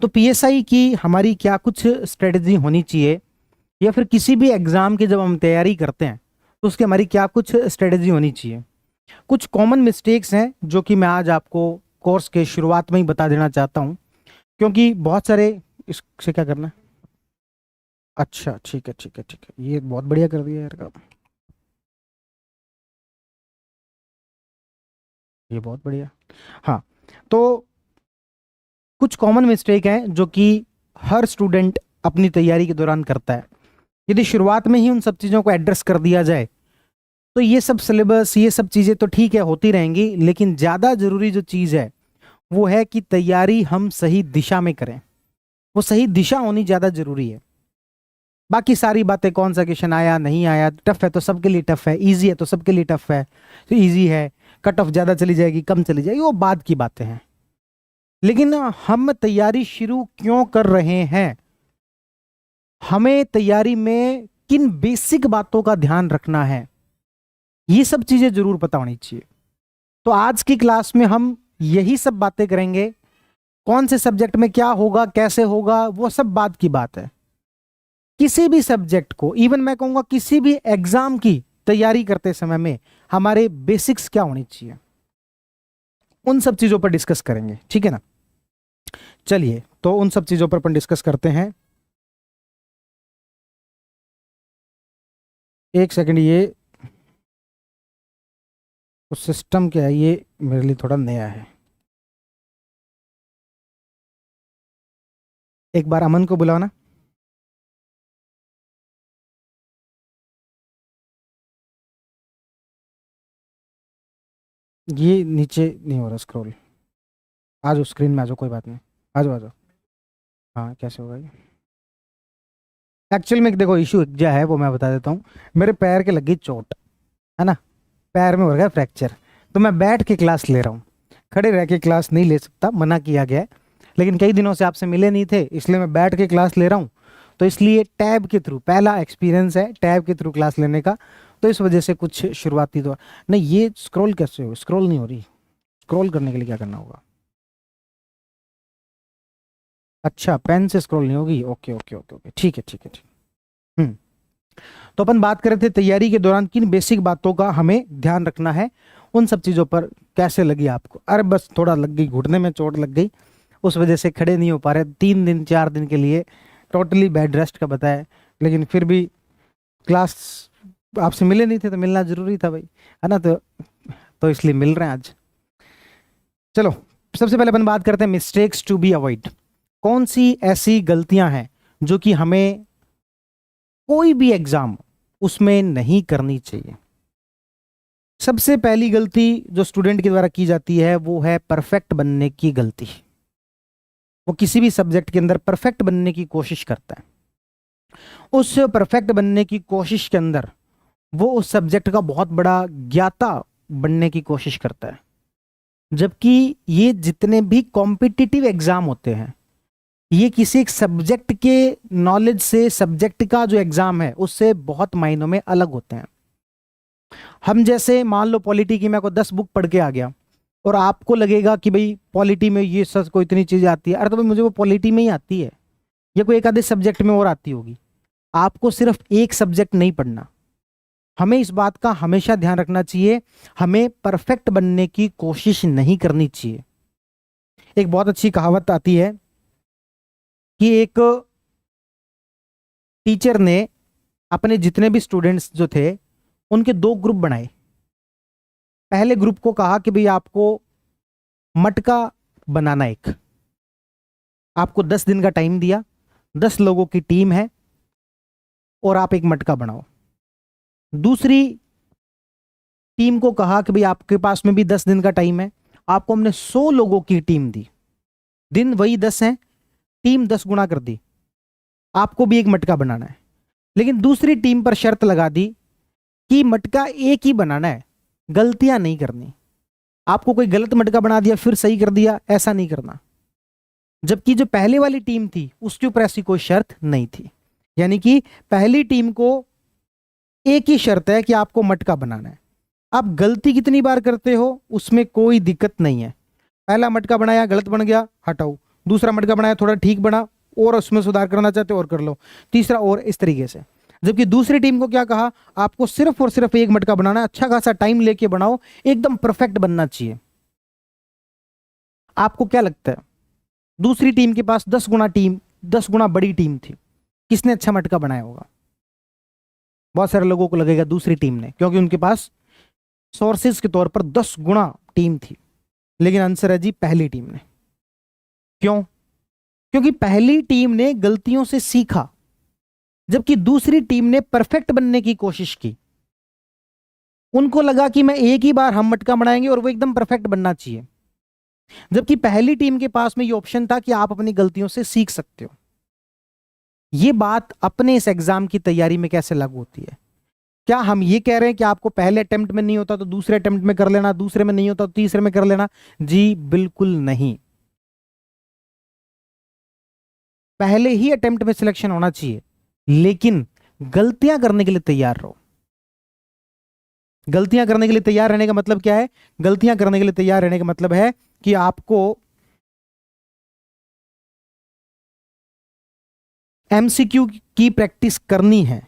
तो पीएसआई की हमारी क्या कुछ स्ट्रेटजी होनी चाहिए, या फिर किसी भी एग्जाम की जब हम तैयारी करते हैं तो उसकी हमारी क्या कुछ स्ट्रेटजी होनी चाहिए। कुछ कॉमन मिस्टेक्स हैं जो कि मैं आज आपको कोर्स के शुरुआत में ही बता देना चाहता हूं, क्योंकि बहुत सारे। इससे क्या करना है? अच्छा, ठीक है ठीक है ठीक है, ये बहुत बढ़िया कर दिया यार काम। ये बहुत बढ़िया। हाँ, तो कुछ कॉमन मिस्टेक हैं जो कि हर स्टूडेंट अपनी तैयारी के दौरान करता है। यदि शुरुआत में ही उन सब चीज़ों को एड्रेस कर दिया जाए तो ये सब सिलेबस, ये सब चीज़ें तो ठीक है होती रहेंगी, लेकिन ज़्यादा जरूरी जो चीज़ है वो है कि तैयारी हम सही दिशा में करें। वो सही दिशा होनी ज़्यादा जरूरी है। बाकी सारी बातें, कौन सा क्वेश्चन आया नहीं आया, टफ है तो सबके लिए टफ है, इजी है तो सबके लिए टफ है, तो इजी है, कट ऑफ ज़्यादा चली जाएगी कम चली जाएगी, वो बाद की बातें हैं। लेकिन हम तैयारी शुरू क्यों कर रहे हैं, हमें तैयारी में किन बेसिक बातों का ध्यान रखना है, ये सब चीजें जरूर पता होनी चाहिए। तो आज की क्लास में हम यही सब बातें करेंगे। कौन से सब्जेक्ट में क्या होगा, कैसे होगा, वो सब बात की बात है। किसी भी सब्जेक्ट को, इवन मैं कहूंगा किसी भी एग्जाम की तैयारी करते समय में हमारे बेसिक्स क्या होनी चाहिए, उन सब चीजों पर डिस्कस करेंगे, ठीक है ना। चलिए, तो उन सब चीजों पर अपन डिस्कस करते हैं। एक सेकंड, ये सिस्टम क्या है, ये मेरे लिए थोड़ा नया है। एक बार अमन को बुलाओ ना। ये नीचे नहीं हो रहा स्क्रॉल। आ जाओ, स्क्रीन में आ जाओ, कोई बात नहीं। आ जाओ आ जाओ। हाँ, कैसे होगा ये? एक्चुअल में देखो, इशू क्या है वो मैं बता देता हूँ। मेरे पैर के लग गई चोट, है ना। पैर में हो गया फ्रैक्चर। तो मैं बैठ के क्लास ले रहा हूँ, खड़े रह के क्लास नहीं ले सकता, मना किया गया है। लेकिन कई दिनों से आपसे मिले नहीं थे, इसलिए मैं बैठ के क्लास ले रहा हूँ। तो इसलिए टैब के थ्रू, पहला एक्सपीरियंस है टैब के थ्रू क्लास लेने का। तो इस वजह से कुछ शुरुआती तो नहीं। ये स्क्रॉल कैसे हो, स्क्रॉल नहीं हो रही। स्क्रॉल करने के लिए क्या करना होगा? अच्छा, पेन से स्क्रॉल नहीं होगी। ओके ओके ओके ओके, ठीक है ठीक है ठीक। हम्म। तो अपन बात कर रहे थे तैयारी के दौरान किन बेसिक बातों का हमें ध्यान रखना है, उन सब चीज़ों पर। कैसे लगी आपको? अरे बस थोड़ा लग गई, घुटने में चोट लग गई, उस वजह से खड़े नहीं हो पा रहे 3 दिन 4 दिन के लिए। टोटली बेड रेस्ट का बताया, लेकिन फिर भी क्लास, आपसे मिले नहीं थे तो मिलना जरूरी था भाई, है ना। तो इसलिए मिल रहे हैं आज। चलो, सबसे पहले अपन बात करते हैं मिस्टेक्स टू बी अवॉइड। कौन सी ऐसी गलतियां हैं जो कि हमें कोई भी एग्जाम उसमें नहीं करनी चाहिए। सबसे पहली गलती जो स्टूडेंट के द्वारा की जाती है वो है परफेक्ट बनने की गलती। वो किसी भी सब्जेक्ट के अंदर परफेक्ट बनने की कोशिश करता है। उस परफेक्ट बनने की कोशिश के अंदर वो उस सब्जेक्ट का बहुत बड़ा ज्ञाता बनने की कोशिश करता है। जबकि ये जितने भी कॉम्पिटिटिव एग्जाम होते हैं, ये किसी एक सब्जेक्ट के नॉलेज से, सब्जेक्ट का जो एग्जाम है उससे बहुत मायनों में अलग होते हैं। हम जैसे मान लो पॉलिटी की मैं को 10 बुक पढ़ के आ गया, और आपको लगेगा कि भाई पॉलिटी में ये सच को इतनी चीजें आती है। अरे तो भाई मुझे वो पॉलिटी में ही आती है, या कोई एक आधे सब्जेक्ट में और आती होगी। आपको सिर्फ एक सब्जेक्ट नहीं पढ़ना। हमें इस बात का हमेशा ध्यान रखना चाहिए, हमें परफेक्ट बनने की कोशिश नहीं करनी चाहिए। एक बहुत अच्छी कहावत आती है कि एक टीचर ने अपने जितने भी स्टूडेंट्स जो थे उनके 2 ग्रुप बनाए। पहले ग्रुप को कहा कि भाई आपको मटका बनाना, एक आपको 10 दिन का टाइम दिया, 10 लोगों की टीम है और आप एक मटका बनाओ। दूसरी टीम को कहा कि भाई आपके पास में भी 10 दिन का टाइम है, आपको हमने 100 लोगों की टीम दी, दिन वही 10 है, टीम 10 गुना कर दी, आपको भी एक मटका बनाना है। लेकिन दूसरी टीम पर शर्त लगा दी कि मटका एक ही बनाना है, गलतियां नहीं करनी। आपको कोई गलत मटका बना दिया फिर सही कर दिया, ऐसा नहीं करना। जबकि जो पहले वाली टीम थी उसके ऊपर ऐसी कोई शर्त नहीं थी। यानी कि पहली टीम को एक ही शर्त है कि आपको मटका बनाना है। आप गलती कितनी बार करते हो उसमें कोई दिक्कत नहीं है। पहला मटका बनाया, गलत बन गया, हटाओ। दूसरा मटका बनाया, थोड़ा ठीक बना और उसमें सुधार करना चाहते हो और कर लो, तीसरा और इस तरीके से। जबकि दूसरी टीम को क्या कहा, आपको सिर्फ और सिर्फ एक मटका बनाना है, अच्छा खासा टाइम लेके बनाओ, एकदम परफेक्ट बनना चाहिए। आपको क्या लगता है दूसरी टीम के पास 10 गुना बड़ी टीम थी, किसने अच्छा मटका बनाया होगा? बहुत सारे लोगों को लगेगा दूसरी टीम ने, क्योंकि उनके पास सोर्सेज के तौर पर 10 गुना टीम थी। लेकिन आंसर है जी पहली टीम ने। क्यों? क्योंकि पहली टीम ने गलतियों से सीखा, जबकि दूसरी टीम ने परफेक्ट बनने की कोशिश की। उनको लगा कि मैं एक ही बार हम मटका बनाएंगे और वो एकदम परफेक्ट बनना चाहिए, जबकि पहली टीम के पास में ये ऑप्शन था कि आप अपनी गलतियों से सीख सकते हो। ये बात अपने इस एग्जाम की तैयारी में कैसे लागू होती है? क्या हम ये कह रहे हैं कि आपको पहले अटेम्प्ट में नहीं होता तो दूसरे अटेम्प्ट में कर लेना, दूसरे में नहीं होता तो तीसरे में कर लेना? जी बिल्कुल नहीं। पहले ही अटेम्प्ट में सिलेक्शन होना चाहिए, लेकिन गलतियां करने के लिए तैयार रहो। गलतियां करने के लिए तैयार रहने का मतलब क्या है? गलतियां करने के लिए तैयार रहने का मतलब है कि आपको एमसीक्यू की प्रैक्टिस करनी है।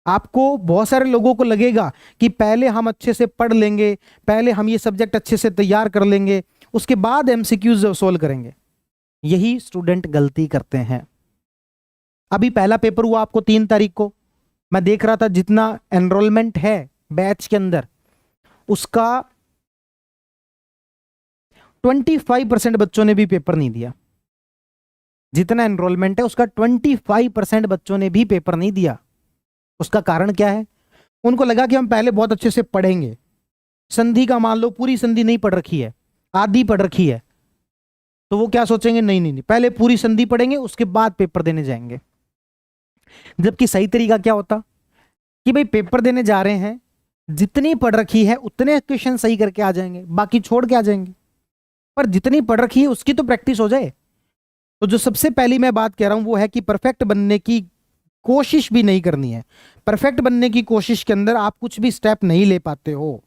आपको बहुत सारे लोगों को लगेगा कि पहले हम अच्छे से पढ़ लेंगे, पहले हम ये सब्जेक्ट अच्छे से तैयार कर लेंगे, उसके बाद एमसीक्यूज सोल्व करेंगे। यही स्टूडेंट गलती करते हैं। अभी पहला पेपर हुआ आपको 3 तारीख को, मैं देख रहा था जितना एनरोलमेंट है बैच के अंदर, उसका 25% बच्चों ने भी पेपर नहीं दिया। जितना एनरोलमेंट है उसका 25% बच्चों ने भी पेपर नहीं दिया। उसका कारण क्या है? उनको लगा कि हम पहले बहुत अच्छे से पढ़ेंगे, संधि का मान लो पूरी संधि नहीं पढ़ रखी है, आधी पढ़ रखी है, तो वो क्या सोचेंगे, नहीं नहीं नहीं, पहले पूरी संधि पढ़ेंगे उसके बाद पेपर देने जाएंगे। जबकि सही तरीका क्या होता कि भाई पेपर देने जा रहे हैं, जितनी पढ़ रखी है उतने क्वेश्चन सही करके आ जाएंगे, बाकी छोड़ के आ जाएंगे, पर जितनी पढ़ रखी है उसकी तो प्रैक्टिस हो जाए। तो जो सबसे पहली मैं बात कह रहा हूं वो है कि परफेक्ट बनने की कोशिश भी नहीं करनी है। परफेक्ट बनने की कोशिश के अंदर आप कुछ भी स्टेप नहीं ले पाते हो।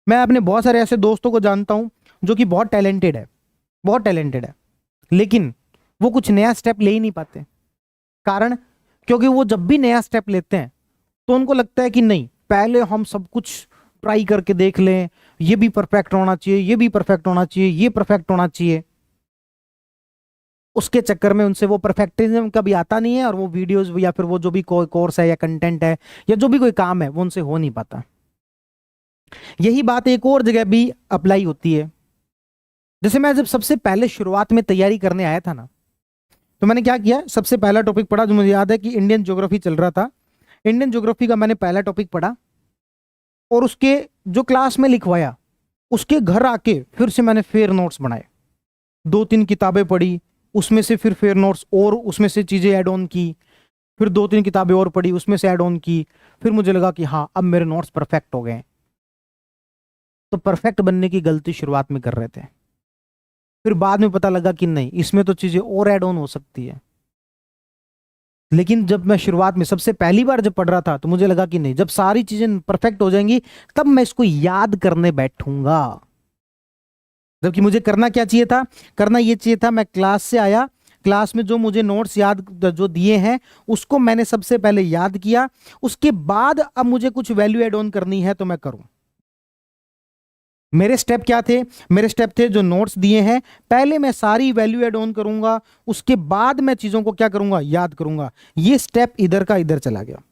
मैं अपने बहुत सारे ऐसे दोस्तों को जानता हूं जो कि बहुत टैलेंटेड है, बहुत टैलेंटेड है, लेकिन वो कुछ नया स्टेप ले ही नहीं पाते। कारण, क्योंकि वो जब भी नया स्टेप लेते हैं तो उनको लगता है कि नहीं, पहले हम सब कुछ ट्राई करके देख लें, ये भी परफेक्ट होना चाहिए, ये भी परफेक्ट होना चाहिए, ये परफेक्ट होना चाहिए। उसके चक्कर में उनसे वो परफेक्टिज्म कभी आता नहीं है, और वो वीडियोस या फिर वो जो भी कोई कोर्स है या कंटेंट है या जो भी कोई काम है वो उनसे हो नहीं पाता। यही बात एक और जगह भी अप्लाई होती है। जैसे मैं जब सबसे पहले शुरुआत में तैयारी करने आया था ना, तो मैंने क्या किया, सबसे पहला टॉपिक पढ़ा, जो मुझे याद है कि इंडियन ज्योग्राफी चल रहा था। इंडियन ज्योग्राफी का मैंने पहला टॉपिक पढ़ा और उसके जो क्लास में लिखवाया उसके घर आके फिर से मैंने फेयर नोट्स बनाए, 2-3 किताबें पढ़ी, उसमें से फिर फेयर नोट्स और उसमें से चीजें ऐड ऑन की, फिर 2-3 किताबें और पढ़ी, उसमें से ऐड ऑन की, फिर मुझे लगा कि हाँ अब मेरे नोट्स परफेक्ट हो गए। तो परफेक्ट बनने की गलती शुरुआत में कर रहे थे, फिर बाद में पता लगा कि नहीं, इसमें तो चीजें और ऐड ऑन हो सकती है। लेकिन जब मैं शुरुआत में सबसे पहली बार जब पढ़ रहा था तो मुझे लगा कि नहीं, जब सारी चीजें परफेक्ट हो जाएंगी तब मैं इसको याद करने बैठूंगा। जबकि मुझे करना क्या चाहिए था, करना ये चाहिए था, मैं क्लास से आया, क्लास में जो मुझे नोट्स याद जो दिए हैं उसको मैंने सबसे पहले याद किया, उसके बाद अब मुझे कुछ वैल्यू एड ऑन करनी है तो मैं करूं। मेरे स्टेप क्या थे? मेरे स्टेप थे जो नोट्स दिए हैं, पहले मैं सारी वैल्यू एड ऑन करूंगा, उसके बाद मैं चीजों को क्या करूंगा, याद करूंगा। ये स्टेप इधर का इधर चला गया।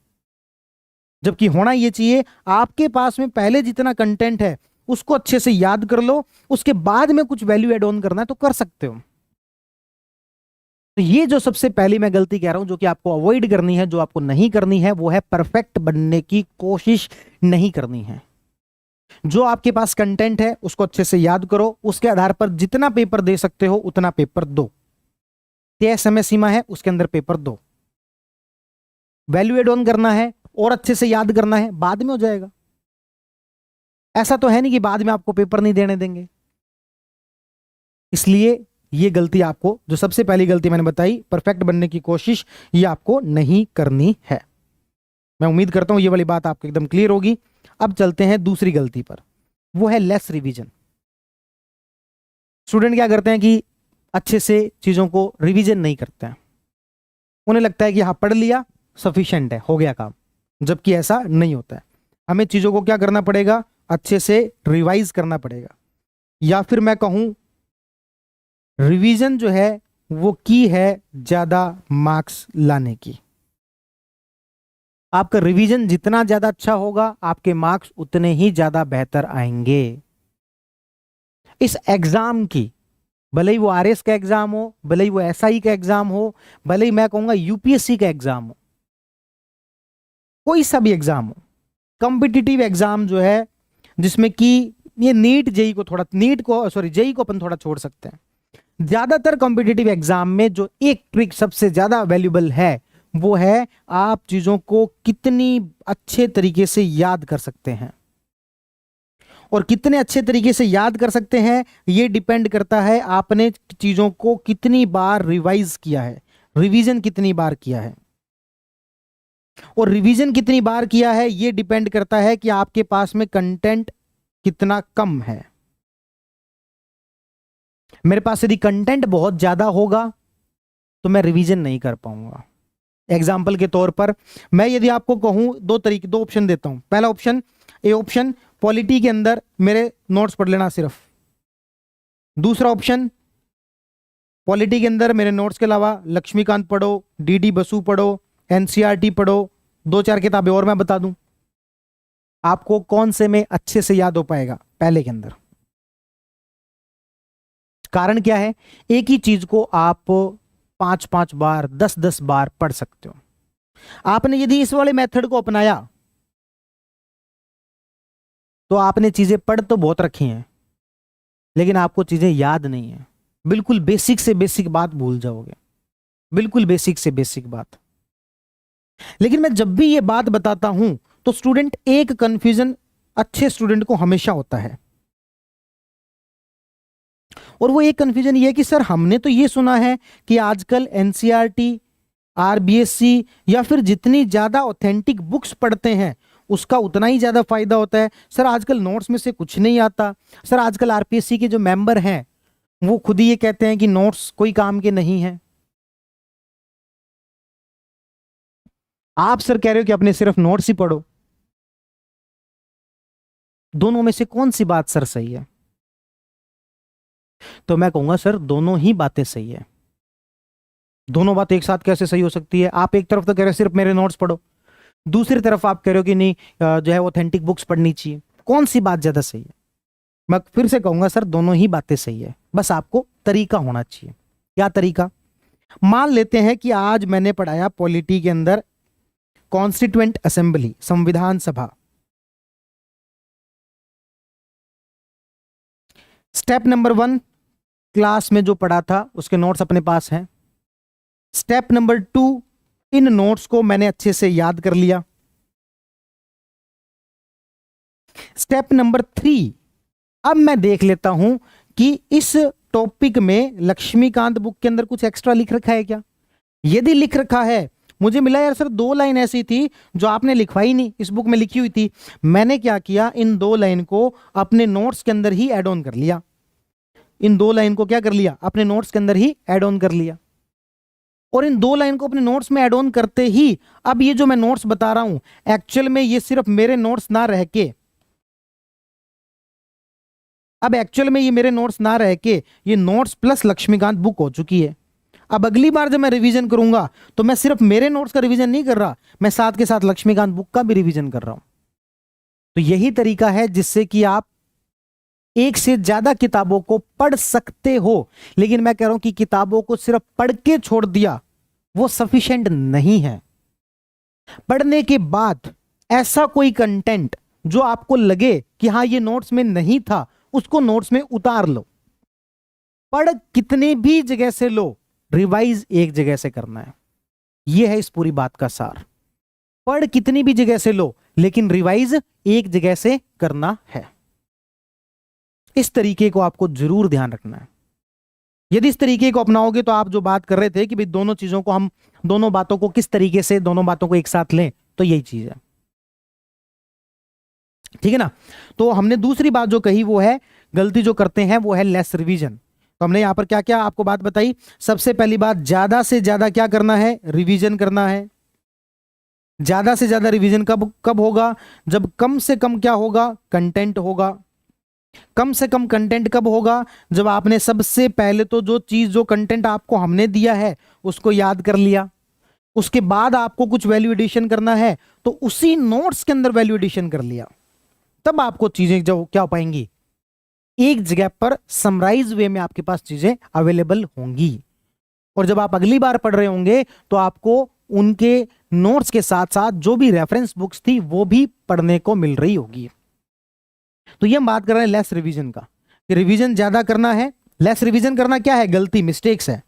जबकि होना ये चाहिए, आपके पास में पहले जितना कंटेंट है उसको अच्छे से याद कर लो, उसके बाद में कुछ वैल्यू एड ऑन करना है तो कर सकते हो। तो ये जो सबसे पहली मैं गलती कह रहा हूं जो कि आपको अवॉइड करनी है, जो आपको नहीं करनी है, वो है परफेक्ट बनने की कोशिश नहीं करनी है। जो आपके पास कंटेंट है उसको अच्छे से याद करो, उसके आधार पर जितना पेपर दे सकते हो उतना पेपर दो, तय समय सीमा है उसके अंदर पेपर दो। वैल्यू एड ऑन करना है और अच्छे से याद करना है, बाद में हो जाएगा। ऐसा तो है नहीं कि बाद में आपको पेपर नहीं देने देंगे। इसलिए ये गलती आपको, जो सबसे पहली गलती मैंने बताई, परफेक्ट बनने की कोशिश, ये आपको नहीं करनी है। मैं उम्मीद करता हूं ये वाली बात आपको एकदम क्लियर होगी। अब चलते हैं दूसरी गलती पर, वो है लेस रिवीजन। स्टूडेंट क्या करते हैं कि अच्छे से चीजों को रिवीजन नहीं करते हैं। उन्हें लगता है कि हाँ पढ़ लिया सफिशिएंट है, हो गया काम, जबकि ऐसा नहीं होता है। हमें चीजों को क्या करना पड़ेगा, अच्छे से रिवाइज करना पड़ेगा, या फिर मैं कहूं रिवीजन जो है वो की है ज्यादा मार्क्स लाने की। आपका रिवीजन जितना ज्यादा अच्छा होगा आपके मार्क्स उतने ही ज्यादा बेहतर आएंगे। इस एग्जाम की, भले ही वो आरएस का एग्जाम हो, भले ही वो एसआई का एग्जाम हो, भले ही मैं कहूंगा यूपीएससी का एग्जाम हो, कोई सा भी एग्जाम हो, कॉम्पिटिटिव एग्जाम जो है जिसमें कि ये नीट जेई को थोड़ा, नीट को सॉरी जेई को अपन थोड़ा छोड़ सकते हैं। ज्यादातर कॉम्पिटिटिव एग्जाम में जो एक ट्रिक सबसे ज्यादा वैल्यूबल है वो है आप चीजों को कितनी अच्छे तरीके से याद कर सकते हैं। और कितने अच्छे तरीके से याद कर सकते हैं ये डिपेंड करता है आपने चीजों को कितनी बार रिवाइज किया है, रिवीजन कितनी बार किया है। और रिवीजन कितनी बार किया है ये डिपेंड करता है कि आपके पास में कंटेंट कितना कम है। मेरे पास यदि कंटेंट बहुत ज्यादा होगा तो मैं रिवीजन नहीं कर पाऊंगा। एग्जाम्पल के तौर पर मैं यदि आपको कहूं, दो ऑप्शन देता हूं। पहला ऑप्शन, ए ऑप्शन, पॉलिटी के अंदर मेरे नोट्स पढ़ लेना सिर्फ। दूसरा ऑप्शन, पॉलिटी के अंदर मेरे नोट्स के अलावा लक्ष्मीकांत पढ़ो, डीडी बसु पढ़ो, एनसीईआरटी पढ़ो, 2-4 किताबें और मैं बता दूं। आपको कौन से में अच्छे से याद हो पाएगा? पहले के अंदर। कारण क्या है, एक ही चीज को आप 5-5 बार, 10-10 बार पढ़ सकते हो। आपने यदि इस वाले मेथड को अपनाया तो आपने चीजें पढ़ तो बहुत रखी हैं लेकिन आपको चीजें याद नहीं है। बिल्कुल बेसिक से बेसिक बात भूल जाओगे, बिल्कुल बेसिक से बेसिक बात। लेकिन मैं जब भी ये बात बताता हूं तो स्टूडेंट, एक कंफ्यूजन अच्छे स्टूडेंट को हमेशा होता है, और वो एक कंफ्यूजन ये है कि सर हमने तो ये सुना है कि आजकल एनसीईआरटी, आरबीएससी या फिर जितनी ज्यादा ऑथेंटिक बुक्स पढ़ते हैं उसका उतना ही ज्यादा फायदा होता है। सर आजकल नोट्स में से कुछ नहीं आता। सर आजकल आरपीएससी के जो मेंबर हैं वो खुद ही ये कहते हैं कि नोट्स कोई काम के नहीं है। आप सर कह रहे हो कि अपने सिर्फ नोट्स ही पढ़ो। दोनों में से कौन सी बात सर सही है? तो मैं कहूंगा सर दोनों ही बातें सही है। दोनों बातें एक साथ कैसे सही हो सकती है? आप एक तरफ तो कह रहे हो सिर्फ मेरे नोट्स पढ़ो, दूसरी तरफ आप कह रहे हो कि नहीं जो है ऑथेंटिक बुक्स पढ़नी चाहिए। कौन सी बात ज्यादा सही है? मैं फिर से कहूंगा सर दोनों ही बातें सही है, बस आपको तरीका होना चाहिए। क्या तरीका? मान लेते हैं कि आज मैंने पढ़ाया पॉलिटी के अंदर कॉन्स्टिट्यूएंट असेंबली, संविधान सभा। स्टेप नंबर 1 क्लास में जो पढ़ा था उसके नोट्स अपने पास हैं। स्टेप नंबर 2, इन नोट्स को मैंने अच्छे से याद कर लिया। स्टेप नंबर 3, अब मैं देख लेता हूं कि इस टॉपिक में लक्ष्मीकांत बुक के अंदर कुछ एक्स्ट्रा लिख रखा है क्या। यदि लिख रखा है, मुझे मिला यार सर 2 लाइन ऐसी थी जो आपने लिखवाई नहीं, इस बुक में लिखी हुई थी। मैंने क्या किया, इन 2 लाइन को अपने नोट्स के अंदर ही ऐड ऑन कर लिया। इन 2 लाइन को क्या कर लिया, अपने नोट्स के अंदर ही ऐड ऑन कर लिया। और इन 2 लाइन को अपने नोट्स में ऐड ऑन करते ही अब ये जो मैं नोट्स बता रहा हूं एक्चुअल में ये सिर्फ मेरे नोट्स ना रह के, अब एक्चुअल में ये मेरे नोट्स ना रह के ये नोट्स प्लस लक्ष्मीकांत बुक हो चुकी है। अब अगली बार जब मैं रिवीजन करूंगा तो मैं सिर्फ मेरे नोट्स का रिवीजन नहीं कर रहा, मैं साथ के साथ लक्ष्मीकांत बुक का भी रिवीजन कर रहा हूं। तो यही तरीका है जिससे कि आप एक से ज्यादा किताबों को पढ़ सकते हो। लेकिन मैं कह रहा हूं कि किताबों को सिर्फ पढ़ के छोड़ दिया वो सफिशिएंट नहीं है। पढ़ने के बाद ऐसा कोई कंटेंट जो आपको लगे कि हाँ ये नोट्स में नहीं था उसको नोट्स में उतार लो। पढ़ कितने भी जगह से लो, रिवाइज एक जगह से करना है। यह है इस पूरी बात का सार। पढ़ कितनी भी जगह से लो लेकिन रिवाइज एक जगह से करना है। इस तरीके को आपको जरूर ध्यान रखना है। यदि इस तरीके को अपनाओगे तो आप जो बात कर रहे थे कि भाई दोनों चीजों को हम, दोनों बातों को किस तरीके से, दोनों बातों को एक साथ लें, तो यही चीज है। ठीक है ना। तो हमने दूसरी बात जो कही वो है, गलती जो करते हैं वो है लेस रिवीजन। तो हमने यहाँ पर क्या क्या आपको बात बताई। सबसे पहली बात, ज्यादा से ज्यादा क्या करना है, रिवीजन करना है। ज्यादा से ज्यादा रिवीजन कब कब होगा, जब कम से कम क्या होगा, कंटेंट होगा। कम से कम कंटेंट कब होगा, जब आपने सबसे पहले तो जो चीज, जो कंटेंट आपको हमने दिया है उसको याद कर लिया, उसके बाद आपको कुछ वैल्यू एडिशन करना है तो उसी नोट्स के अंदर वैल्यू एडिशन कर लिया, तब आपको चीजें जो क्या हो पाएंगी, एक जगह पर समराइज वे में आपके पास चीजें अवेलेबल होंगी। और जब आप अगली बार पढ़ रहे होंगे तो आपको उनके नोट्स के साथ साथ जो भी रेफरेंस बुक्स थी वो भी पढ़ने को मिल रही होगी। तो ये हम बात कर रहे हैं लेस रिवीजन का, कि रिवीजन ज्यादा करना है। लेस रिवीजन करना क्या है, गलती, मिस्टेक्स है।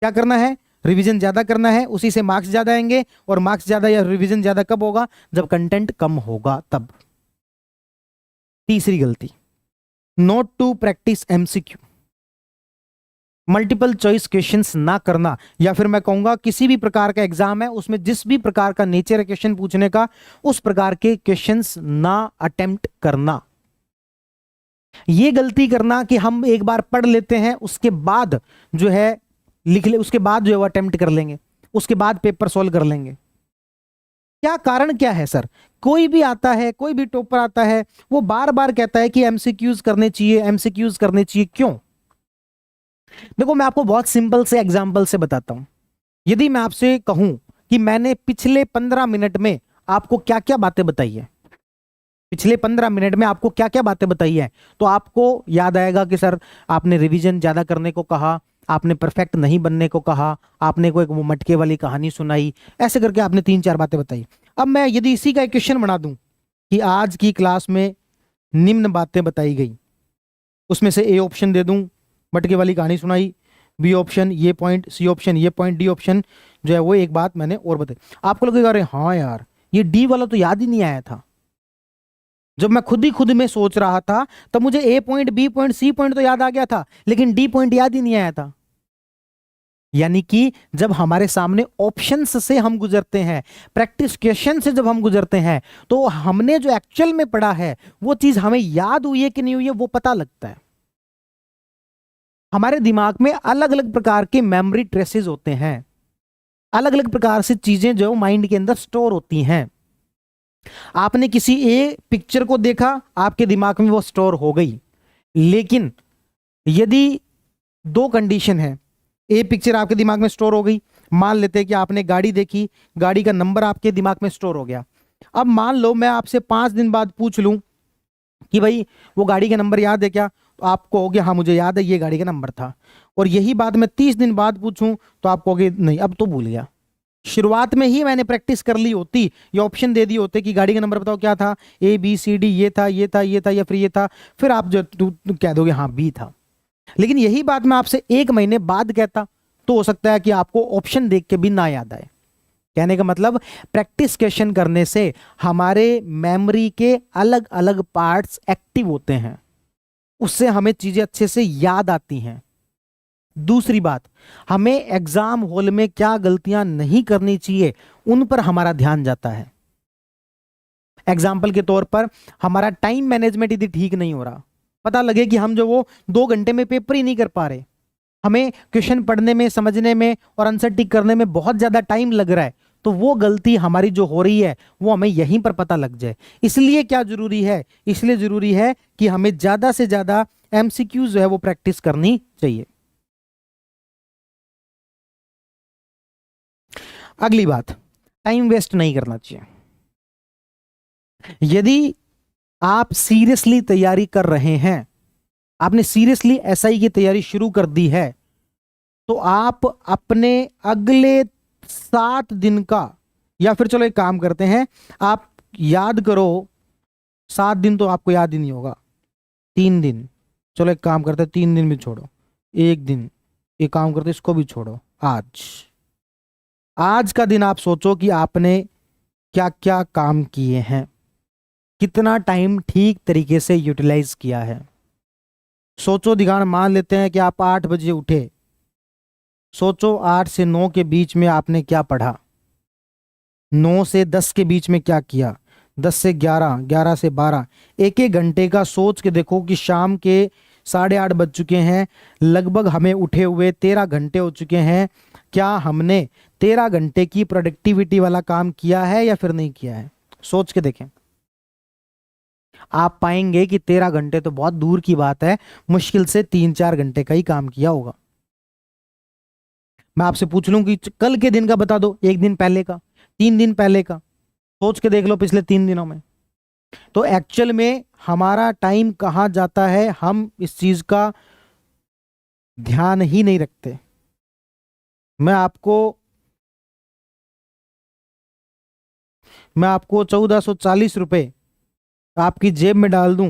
क्या करना है, रिवीजन ज्यादा करना है, उसी से मार्क्स ज्यादा आएंगे। और मार्क्स ज्यादा या रिवीजन ज्यादा कब होगा, जब कंटेंट कम होगा तब। तीसरी गलती, not to practice MCQ, multiple choice questions ना करना, या फिर मैं कहूंगा किसी भी प्रकार का एग्जाम है उसमें जिस भी प्रकार का नेचर है क्वेश्चन पूछने का, उस प्रकार के क्वेश्चंस ना अटेम्प्ट करना। ये गलती करना कि हम एक बार पढ़ लेते हैं, उसके बाद जो है लिख ले, उसके बाद जो है वो अटेम्प्ट कर लेंगे, उसके बाद पेपर सॉल्व कर लेंगे। क्या कारण क्या है सर, कोई भी आता है, कोई भी टॉपर आता है, वो बार बार कहता है कि एमसीक्यूज करने चाहिए, एमसीक्यूज करने चाहिए। क्यों? देखो मैं आपको बहुत सिंपल से एग्जांपल से बताता हूं। यदि मैं आपसे कहूं कि मैंने पिछले 15 मिनट में आपको क्या क्या बातें बताई है, पिछले 15 मिनट में आपको क्या क्या बातें बताई है, तो आपको याद आएगा कि सर आपने रिवीजन ज्यादा करने को कहा, आपने परफेक्ट नहीं बनने को कहा, आपने कोई वो मटके वाली कहानी सुनाई, ऐसे करके आपने 3-4 बातें बताई। अब मैं यदि इसी का एक क्वेश्चन बना दूं कि आज की क्लास में निम्न बातें बताई गई, उसमें से ए ऑप्शन दे दूं, मटके वाली कहानी सुनाई, बी ऑप्शन ये पॉइंट, सी ऑप्शन ये पॉइंट, डी ऑप्शन जो है वो एक बात मैंने और बताई, आपको लगेगा अरे हाँ यार ये डी वाला तो याद ही नहीं आया था। जब मैं खुद में सोच रहा था तब मुझे A point, B point, C point तो याद आ गया था, लेकिन डी पॉइंट याद ही नहीं आया था। यानी कि जब हमारे सामने ऑप्शंस से हम गुजरते हैं, प्रैक्टिस क्वेश्चन से जब हम गुजरते हैं, तो हमने जो एक्चुअल में पढ़ा है वो चीज हमें याद हुई है कि नहीं हुई है वो पता लगता है। हमारे दिमाग में अलग अलग प्रकार के मेमोरी ट्रेसेस होते हैं, अलग अलग प्रकार से चीजें जो माइंड के अंदर स्टोर होती हैं। आपने किसी ए पिक्चर को देखा, आपके दिमाग में वो स्टोर हो गई, लेकिन यदि दो कंडीशन है, ए पिक्चर आपके दिमाग में स्टोर हो गई, मान लेते हैं कि आपने गाड़ी देखी, गाड़ी का नंबर आपके दिमाग में स्टोर हो गया। अब मान लो मैं आपसे 5 दिन बाद पूछ लूं कि भाई वो गाड़ी का नंबर याद है क्या, तो आप कहोगे हाँ मुझे याद है ये गाड़ी का नंबर था। और यही बात मैं 30 दिन बाद पूछूं तो आप कहोगे नहीं अब तो भूल गया। शुरुआत में ही मैंने प्रैक्टिस कर ली होती, ये ऑप्शन दे दिए होते कि गाड़ी का नंबर बताओ क्या था, ए बी सी डी, ये था ये था ये था या फिर ये था, फिर आप जो कह दोगे हाँ बी था। लेकिन यही बात मैं आपसे 1 महीने बाद कहता तो हो सकता है कि आपको ऑप्शन देख के भी ना याद आए। कहने का मतलब प्रैक्टिस क्वेश्चन करने से हमारे मेमोरी के अलग अलग पार्ट्स एक्टिव होते हैं, उससे हमें चीजें अच्छे से याद आती हैं। दूसरी बात, हमें एग्जाम हॉल में क्या गलतियां नहीं करनी चाहिए उन पर हमारा ध्यान जाता है। एग्जाम्पल के तौर पर हमारा टाइम मैनेजमेंट यदि ठीक नहीं हो रहा, पता लगे कि हम जो वो 2 घंटे में पेपर ही नहीं कर पा रहे, हमें क्वेश्चन पढ़ने में, समझने में और आंसर टिक करने में बहुत ज्यादा टाइम लग रहा है, तो वो गलती हमारी जो हो रही है वो हमें यहीं पर पता लग जाए। इसलिए क्या जरूरी है, इसलिए जरूरी है कि हमें ज्यादा से ज्यादा एमसीक्यू जो है वो प्रैक्टिस करनी चाहिए। अगली बात, टाइम वेस्ट नहीं करना चाहिए। यदि आप सीरियसली तैयारी कर रहे हैं, आपने सीरियसली एसआई की तैयारी शुरू कर दी है, तो आप अपने अगले 7 दिन का, या फिर चलो एक काम करते हैं, आप याद करो 7 दिन तो आपको याद ही नहीं होगा, 3 दिन, चलो एक काम करते हैं 3 दिन भी छोड़ो, 1 दिन, एक काम करते इसको भी छोड़ो, आज का दिन आप सोचो कि आपने क्या क्या काम किए हैं, कितना टाइम ठीक तरीके से यूटिलाइज किया है। सोचो दिगान, मान लेते हैं कि आप 8 बजे उठे, सोचो 8 से 9 के बीच में आपने क्या पढ़ा, 9 से 10 के बीच में क्या किया, 10 से 11, 11 से 12, एक एक घंटे का सोच के देखो कि शाम के 8:30 बज चुके हैं, लगभग हमें उठे हुए 13 घंटे हो चुके हैं। क्या हमने 13 घंटे की प्रोडक्टिविटी वाला काम किया है या फिर नहीं किया है? सोच के देखें। आप पाएंगे कि 13 घंटे तो बहुत दूर की बात है, मुश्किल से 3-4 घंटे का ही काम किया होगा। मैं आपसे पूछ लूं कि कल के दिन का बता दो, एक दिन पहले का, 3 दिन पहले का, सोच के देख लो पिछले 3 दिनों में। तो एक्चुअल में हमारा टाइम कहां जाता है, हम इस चीज का ध्यान ही नहीं रखते। मैं आपको 1440 रुपए आपकी जेब में डाल दूं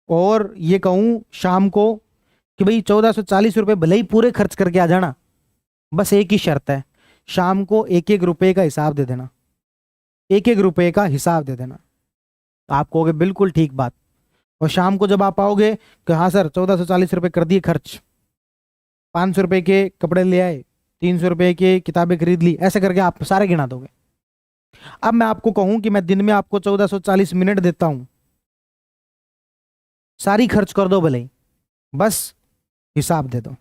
और ये कहूं शाम को कि भाई 1440 रुपए भले ही पूरे खर्च करके आ जाना, बस एक ही शर्त है, शाम को 1-1 रुपए का हिसाब दे देना, 1-1 रुपए का हिसाब दे देना। आप कहोगे बिल्कुल ठीक बात। और शाम को जब आप आओगे कि हाँ सर 1440 रुपए कर दिए खर्च, 500 रुपए के कपड़े ले आए, 300 रुपए की किताबें खरीद ली, ऐसे करके आप सारे गिना दोगे। अब मैं आपको कहूं कि मैं दिन में आपको 1440 मिनट देता हूं, सारी खर्च कर दो भले ही, बस हिसाब दे दो।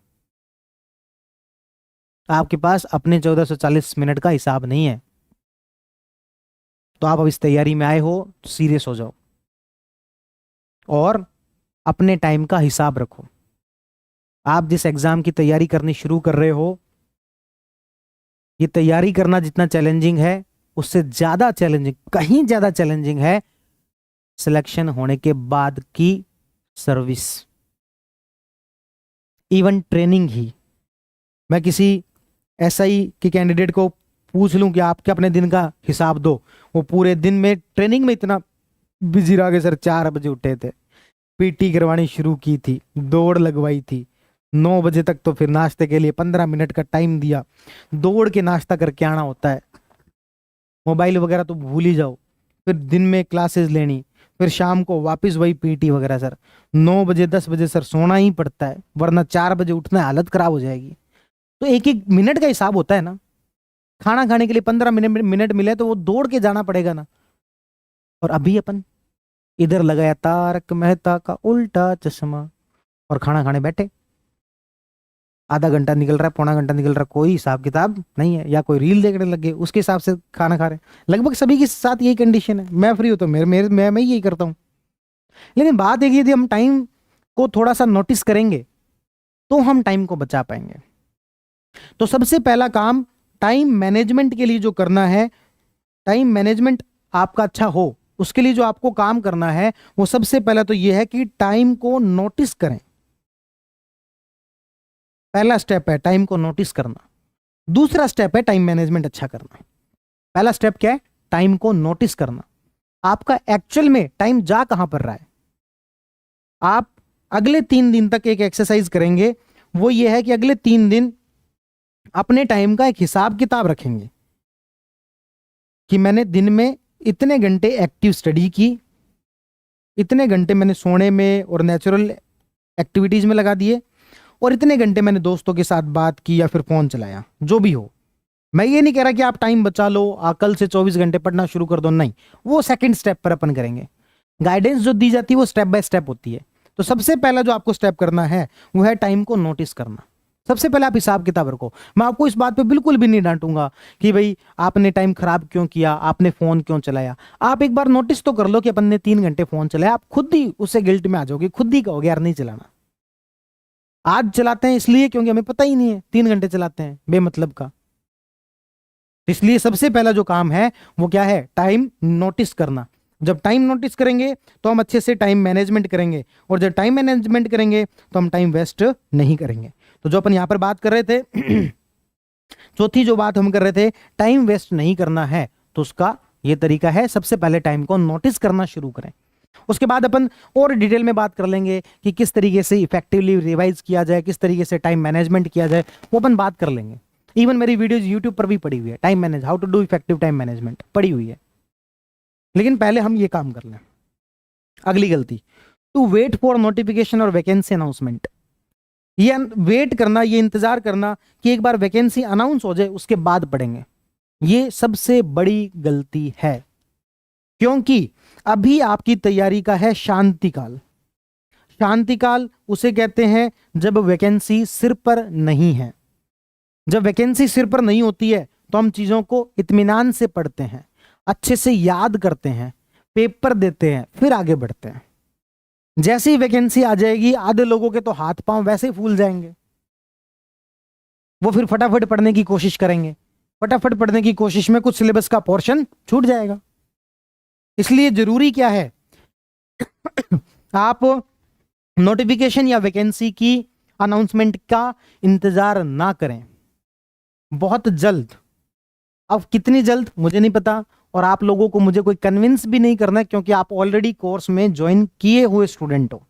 आपके पास अपने 1440 मिनट का हिसाब नहीं है, तो आप अब इस तैयारी में आए हो तो सीरियस हो जाओ और अपने टाइम का हिसाब रखो। आप जिस एग्जाम की तैयारी करनी शुरू कर रहे हो, ये तैयारी करना जितना चैलेंजिंग है, उससे ज्यादा चैलेंजिंग, कहीं ज्यादा चैलेंजिंग है सिलेक्शन होने के बाद की सर्विस, इवन ट्रेनिंग ही। मैं किसी एसआई के कैंडिडेट को पूछ लूं कि आपके अपने दिन का हिसाब दो, वो पूरे दिन में ट्रेनिंग में इतना बिजी रह गए सर, 4 बजे उठे थे, पीटी करवानी शुरू की थी, दौड़ लगवाई थी, 9 बजे तक तो फिर नाश्ते के लिए 15 मिनट का टाइम दिया, दौड़ के नाश्ता करके आना होता है, मोबाइल वगैरह तो भूल ही जाओ, फिर दिन में क्लासेस लेनी, फिर शाम को वापस वही पीटी वगैरह। सर 9 बजे 10 बजे सर सोना ही पड़ता है, वरना 4 बजे उठना है, हालत खराब हो जाएगी। तो 1-1 मिनट का हिसाब होता है ना। खाना खाने के लिए 15 मिनट मिले तो वो दौड़ के जाना पड़ेगा ना। और अभी अपन इधर लगाया तारक मेहता का उल्टा चश्मा और खाना खाने बैठे, आधा घंटा निकल रहा है, पौना घंटा निकल रहा है, कोई हिसाब किताब नहीं है, या कोई रील देखने लगे उसके हिसाब से खाना खा रहे हैं। लगभग सभी के साथ यही कंडीशन है। मैं फ्री हूं तो मैं यही करता हूं। लेकिन बात एक, यदि हम टाइम को थोड़ा सा नोटिस करेंगे तो हम टाइम को बचा पाएंगे। तो सबसे पहला काम टाइम मैनेजमेंट के लिए जो करना है, टाइम मैनेजमेंट आपका अच्छा हो उसके लिए जो आपको काम करना है, वो सबसे पहला तो ये है कि टाइम को नोटिस करें। पहला स्टेप है टाइम को नोटिस करना। दूसरा स्टेप है टाइम मैनेजमेंट अच्छा करना। पहला स्टेप क्या है? टाइम को नोटिस करना। आपका एक्चुअल में टाइम जा कहां पर रहा है। आप अगले 3 दिन तक एक एक्सरसाइज करेंगे, वो ये है कि अगले 3 दिन अपने टाइम का एक हिसाब किताब रखेंगे कि मैंने दिन में इतने घंटे एक्टिव स्टडी की, इतने घंटे मैंने सोने में और नेचुरल एक्टिविटीज में लगा दिए, और इतने घंटे मैंने दोस्तों के साथ बात की या फिर फोन चलाया, जो भी हो। मैं ये नहीं कह रहा कि आप टाइम बचा लो, कल से 24 घंटे पढ़ना शुरू कर दो, नहीं, वो सेकंड स्टेप पर अपन करेंगे। गाइडेंस जो दी जाती है वो स्टेप बाय स्टेप होती है। तो सबसे पहला जो आपको स्टेप करना है वो है टाइम को नोटिस करना। सबसे पहले आप हिसाब किताब रखो। मैं आपको इस बात पे बिल्कुल भी नहीं डांटूंगा कि भाई आपने टाइम खराब क्यों किया, आपने फोन क्यों चलाया। आप एक बार नोटिस तो कर लो कि अपन ने 3 घंटे फोन चलाया, आप खुद ही उससे गिल्ट में आ जाओगे, खुद ही कहोगे यार नहीं चलाना। आज चलाते हैं इसलिए क्योंकि हमें पता ही नहीं है, 3 घंटे चलाते हैं बेमतलब का। इसलिए सबसे पहला जो काम है वो क्या है? टाइम नोटिस करना। जब टाइम नोटिस करेंगे तो हम अच्छे से टाइम मैनेजमेंट करेंगे, और जब टाइम मैनेजमेंट करेंगे तो हम टाइम वेस्ट नहीं करेंगे। तो जो अपन यहां पर बात कर रहे थे चौथी जो बात हम कर रहे थे, टाइम वेस्ट नहीं करना है, तो उसका ये तरीका है, सबसे पहले टाइम को नोटिस करना शुरू करें। उसके बाद अपन और डिटेल में बात कर लेंगे कि किस तरीके से इफेक्टिवली रिवाइज किया जाए, किस तरीके से टाइम मैनेजमेंट किया जाए, वो अपन बात कर लेंगे। इवन मेरी वीडियोज यूट्यूब पर भी पड़ी हुई है, time manage, how to do effective time management पड़ी हुई है। लेकिन पहले हम ये काम कर लें। अगली गलती, टू वेट फॉर नोटिफिकेशन और वैकेंसी अनाउंसमेंट। ये वेट करना, ये इंतजार करना कि एक बार वैकेंसी अनाउंस हो जाए उसके बाद पढ़ेंगे, ये सबसे बड़ी गलती है। क्योंकि अभी आपकी तैयारी का है शांति काल। शांति काल उसे कहते हैं जब वैकेंसी सिर पर नहीं है। जब वैकेंसी सिर पर नहीं होती है तो हम चीजों को इत्मीनान से पढ़ते हैं, अच्छे से याद करते हैं, पेपर देते हैं, फिर आगे बढ़ते हैं। जैसे ही वैकेंसी आ जाएगी आधे लोगों के तो हाथ पांव वैसे ही फूल जाएंगे, वो फिर फटाफट पढ़ने की कोशिश करेंगे। फटाफट पढ़ने की कोशिश में कुछ सिलेबस का पोर्शन छूट जाएगा। इसलिए जरूरी क्या है, आप नोटिफिकेशन या वैकेंसी की अनाउंसमेंट का इंतजार ना करें। बहुत जल्द, अब कितनी जल्द मुझे नहीं पता, और आप लोगों को मुझे कोई कन्विंस भी नहीं करना है, क्योंकि आप ऑलरेडी कोर्स में ज्वाइन किए हुए स्टूडेंट हो।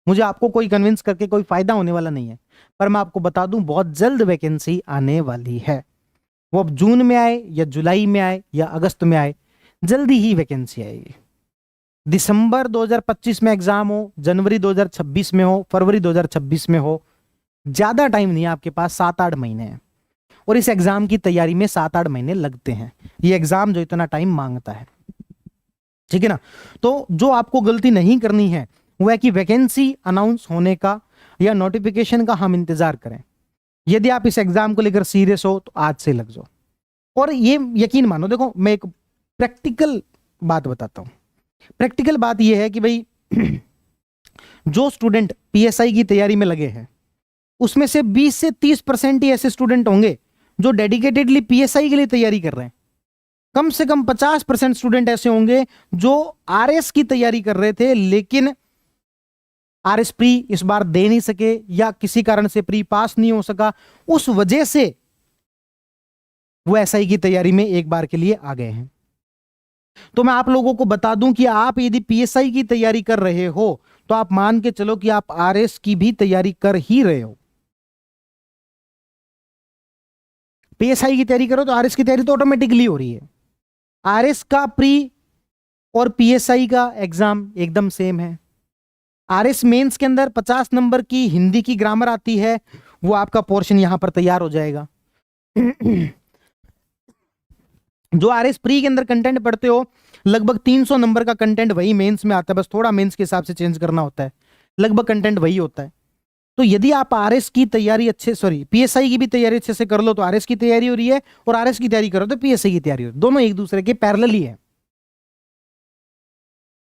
मुझे आपको कोई कन्विंस करके कोई फायदा होने वाला नहीं है। पर मैं आपको बता दूं, बहुत जल्द वैकेंसी आने वाली है। वो अब जून में आए या जुलाई में आए या अगस्त में आए, जल्दी ही वैकेंसी आएगी। दिसंबर 2025 में एग्जाम हो, जनवरी 2026 में हो, फरवरी 2026 में हो, ज्यादा टाइम नहीं है आपके पास, 7-8 महीने हैं। और इस एग्जाम की तैयारी में 7-8 महीने लगते हैं, ये एग्जाम जो इतना टाइम मांगता है। ठीक है ना। तो जो आपको गलती नहीं करनी है वो है कि वैकेंसी अनाउंस होने का या नोटिफिकेशन का हम इंतजार करें। यदि आप इस एग्जाम को लेकर सीरियस हो तो आज से लग जाओ। और ये यकीन मानो, देखो मैं एक प्रैक्टिकल बात बताता हूं। प्रैक्टिकल बात यह है कि भाई जो स्टूडेंट पीएसआई की तैयारी में लगे हैं उसमें से 20 से 30% ही ऐसे स्टूडेंट होंगे जो डेडिकेटेडली पीएसआई के लिए तैयारी कर रहे हैं। कम से कम 50% स्टूडेंट ऐसे होंगे जो आरएस की तैयारी कर रहे थे, लेकिन आरएस प्री इस बार दे नहीं सके या किसी कारण से प्री पास नहीं हो सका, उस वजह से वो एसआई की तैयारी में एक बार के लिए आ गए हैं। तो मैं आप लोगों को बता दूं कि आप यदि पीएसआई की तैयारी कर रहे हो तो आप मान के चलो कि आप आरएस की भी तैयारी कर ही रहे हो। पीएसआई की तैयारी करो तो आरएस की तैयारी तो ऑटोमेटिकली हो रही है। आरएस का प्री और पीएसआई का एग्जाम एकदम सेम है। आरएस मेंस के अंदर 50 नंबर की हिंदी की ग्रामर आती है, वो आपका पोर्शन यहां पर तैयार हो जाएगा। जो आरएस प्री के अंदर कंटेंट पढ़ते हो लगभग 300 नंबर का कंटेंट वही मेंस में आता है, बस थोड़ा मेंस के हिसाब से चेंज करना होता है, लगभग कंटेंट वही होता है। तो यदि आप आरएस की तैयारी पीएसआई की भी तैयारी अच्छे से कर लो तो आरएस की तैयारी हो रही है, और आरएस की तैयारी करो तो पीएसआई की तैयारी हो रही है, दोनों एक दूसरे के पैरेलल ही है।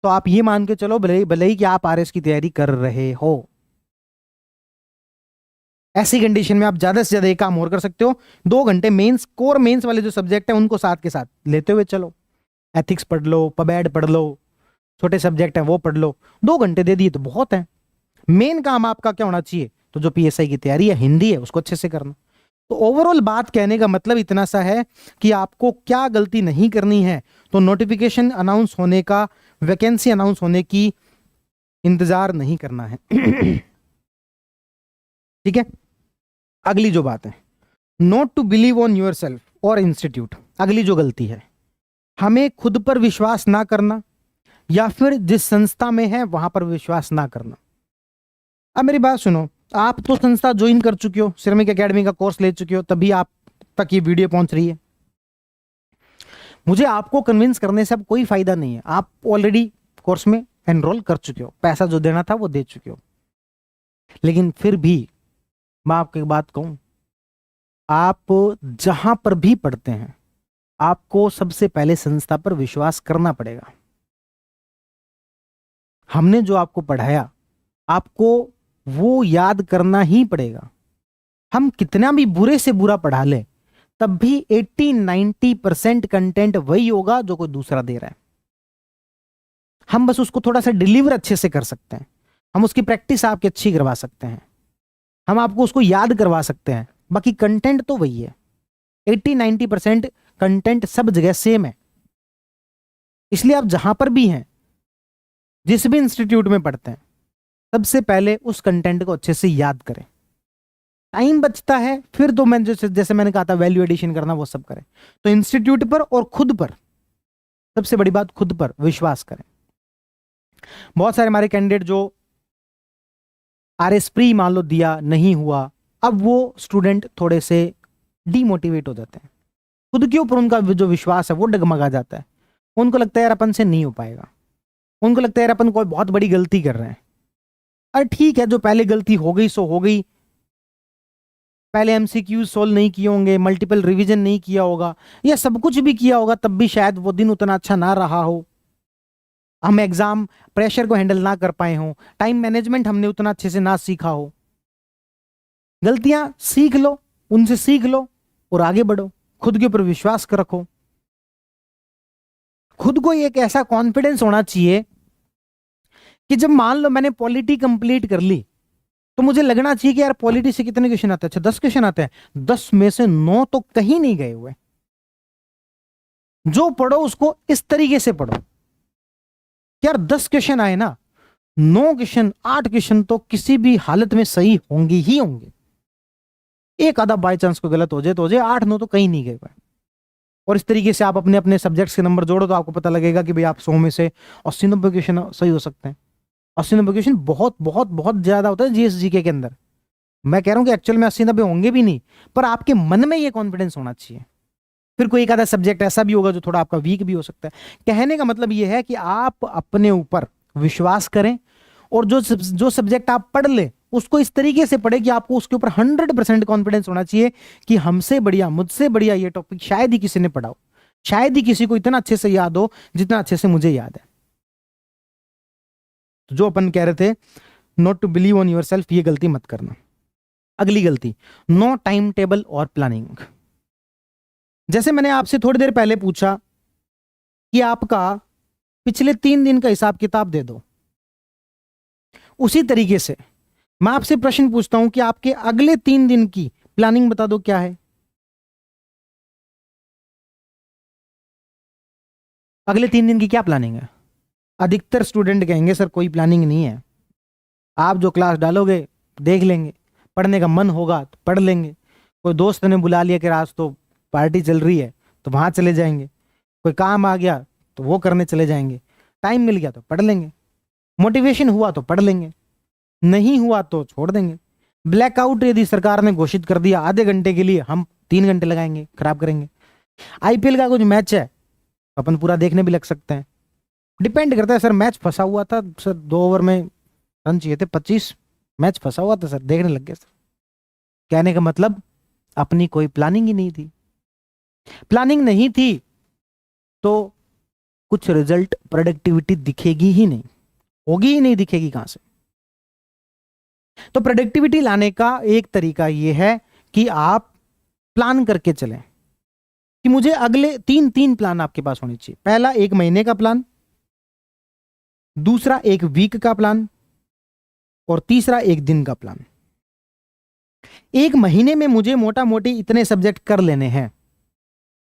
तो आप ये मान के चलो भले ही कि आप आरएस की तैयारी कर रहे हो। ऐसी कंडीशन में आप ज्यादा से ज्यादा एक काम और कर सकते हो, 2 घंटे मेंस, कोर मेंस वाले जो सब्जेक्ट है उनको साथ के साथ लेते हुए चलो। एथिक्स पढ़ लो, पबैड पढ़ लो, छोटे सब्जेक्ट है वो पढ़ लो, 2 घंटे दे दिए तो बहुत है। मेन काम आपका क्या होना चाहिए, तो जो पीएसआई की तैयारी है हिंदी है उसको अच्छे से करना। तो ओवरऑल बात कहने का मतलब इतना सा है कि आपको क्या गलती नहीं करनी है, तो नोटिफिकेशन अनाउंस होने का, वैकेंसी अनाउंस होने की इंतजार नहीं करना है। ठीक है। अगली जो बात है, not to believe on your self और इंस्टीट्यूट। अगली जो गलती है, हमें खुद पर विश्वास ना करना या फिर जिस संस्था में है वहां पर विश्वास ना करना। अब मेरी बात सुनो, आप तो संस्था ज्वाइन कर चुके हो, सिरेमिक एकेडमी का कोर्स ले चुके हो, तभी आप तक ये वीडियो पहुंच रही है। मुझे आपको कन्विंस करने से अब कोई फायदा नहीं है, आप ऑलरेडी कोर्स में एनरोल कर चुके हो, पैसा जो देना था वो दे चुके हो। लेकिन फिर भी मैं आपको एक बात कहूं, आप जहां पर भी पढ़ते हैं आपको सबसे पहले संस्था पर विश्वास करना पड़ेगा। हमने जो आपको पढ़ाया आपको वो याद करना ही पड़ेगा। हम कितना भी बुरे से बुरा पढ़ा लें तब भी 80-90% कंटेंट वही होगा जो कोई दूसरा दे रहा है। हम बस उसको थोड़ा सा डिलीवर अच्छे से कर सकते हैं, हम उसकी प्रैक्टिस आपकी अच्छी करवा सकते हैं, हम आपको उसको याद करवा सकते हैं, बाकी कंटेंट तो वही है। 80-90% कंटेंट सब जगह सेम है। इसलिए आप जहां पर भी हैं, जिस भी इंस्टीट्यूट में पढ़ते हैं, सबसे पहले उस कंटेंट को अच्छे से याद करें। टाइम बचता है फिर तो मैं जैसे मैंने कहा था वैल्यू एडिशन करना वो सब करें। तो इंस्टीट्यूट पर और खुद पर, सबसे बड़ी बात खुद पर विश्वास करें। बहुत सारे हमारे कैंडिडेट जो आरएस प्री मान लो दिया नहीं हुआ, अब वो स्टूडेंट थोड़े से डीमोटिवेट हो जाते हैं, खुद के ऊपर उनका जो विश्वास है वो डगमगा जाता है, उनको लगता है यार अपन से नहीं हो पाएगा। उनको लगता है यार अपन कोई बहुत बड़ी गलती कर रहे हैं। अरे ठीक है, जो पहले गलती हो गई सो हो गई। पहले एमसीक्यूज सोल्व नहीं किए होंगे, मल्टीपल रिवीजन नहीं किया होगा, या सब कुछ भी किया होगा तब भी शायद वो दिन उतना अच्छा ना रहा हो, हम एग्जाम प्रेशर को हैंडल ना कर पाए हो, टाइम मैनेजमेंट हमने उतना अच्छे से ना सीखा हो। गलतियां सीख लो, उनसे सीख लो और आगे बढ़ो। खुद के ऊपर विश्वास कर रखो। खुद को एक ऐसा कॉन्फिडेंस होना चाहिए कि जब मान लो मैंने पॉलिटी कंप्लीट कर ली तो मुझे लगना चाहिए कि यार पॉलिटी से कितने क्वेश्चन आते हैं, अच्छा 10 क्वेश्चन आते हैं, 10 में से 9 तो कहीं नहीं गए हुए। जो पढ़ो उसको इस तरीके से पढ़ो, यार 10 क्वेश्चन आए ना, 9 क्वेश्चन 8 क्वेश्चन तो किसी भी हालत में सही होंगे ही होंगे। एक आधा बाई चांस को गलत हो जाए 8-9 तो कहीं नहीं गए हुए। और इस तरीके से आप अपने अपने सब्जेक्ट्स के नंबर जोड़ो तो आपको पता लगेगा कि भाई आप 100 में से 80-90 क्वेश्चन सही हो सकते हैं। 80-90 क्वेश्चन बहुत बहुत बहुत ज्यादा होता है जीएस जीके के अंदर। मैं कह रहा हूं कि एक्चुअल में 80-90 होंगे भी नहीं, पर आपके मन में ये कॉन्फिडेंस होना चाहिए। फिर कोई एक आधा सब्जेक्ट ऐसा भी होगा जो थोड़ा आपका वीक भी हो सकता है। कहने का मतलब ये है कि आप अपने ऊपर विश्वास करें और जो सब्जेक्ट आप पढ़ ले उसको इस तरीके से पढ़े कि आपको उसके ऊपर 100% कॉन्फिडेंस होना चाहिए कि हमसे बढ़िया, मुझसे बढ़िया ये टॉपिक शायद ही किसी ने पढ़ा हो, शायद ही किसी को इतना अच्छे से याद हो जितना अच्छे से मुझे याद है। तो जो अपन कह रहे थे not to believe on your self, ये गलती मत करना। अगली गलती, नो टाइम टेबल और प्लानिंग। जैसे मैंने आपसे थोड़ी देर पहले पूछा कि आपका पिछले 3 दिन का हिसाब किताब दे दो, उसी तरीके से मैं आपसे प्रश्न पूछता हूं कि आपके अगले 3 दिन की प्लानिंग बता दो क्या है। अगले 3 दिन की क्या प्लानिंग है? अधिकतर स्टूडेंट कहेंगे सर कोई प्लानिंग नहीं है, आप जो क्लास डालोगे देख लेंगे, पढ़ने का मन होगा तो पढ़ लेंगे, कोई दोस्त ने बुला लिया कि आज तो पार्टी चल रही है तो वहां चले जाएंगे, कोई काम आ गया तो वो करने चले जाएंगे, टाइम मिल गया तो पढ़ लेंगे, मोटिवेशन हुआ तो पढ़ लेंगे, नहीं हुआ तो छोड़ देंगे। ब्लैकआउट यदि सरकार ने घोषित कर दिया आधे घंटे के लिए, हम 3 घंटे लगाएंगे, खराब करेंगे। आईपीएल का कुछ मैच है, अपन पूरा देखने भी लग सकते हैं। डिपेंड करता है सर, मैच फंसा हुआ था सर, 2 ओवर में रन चाहिए थे 25, मैच फंसा हुआ था सर, देखने लग गया सर। कहने का मतलब अपनी कोई प्लानिंग ही नहीं थी। प्लानिंग नहीं थी तो कुछ रिजल्ट, प्रोडक्टिविटी दिखेगी ही नहीं, होगी ही नहीं, दिखेगी कहां से? तो प्रोडक्टिविटी लाने का एक तरीका यह है कि आप प्लान करके चलें कि मुझे अगले 3 प्लान आपके पास होने चाहिए। पहला 1 महीने का प्लान, दूसरा 1 वीक का प्लान और तीसरा 1 दिन का प्लान। 1 महीने में मुझे मोटा मोटी इतने सब्जेक्ट कर लेने हैं।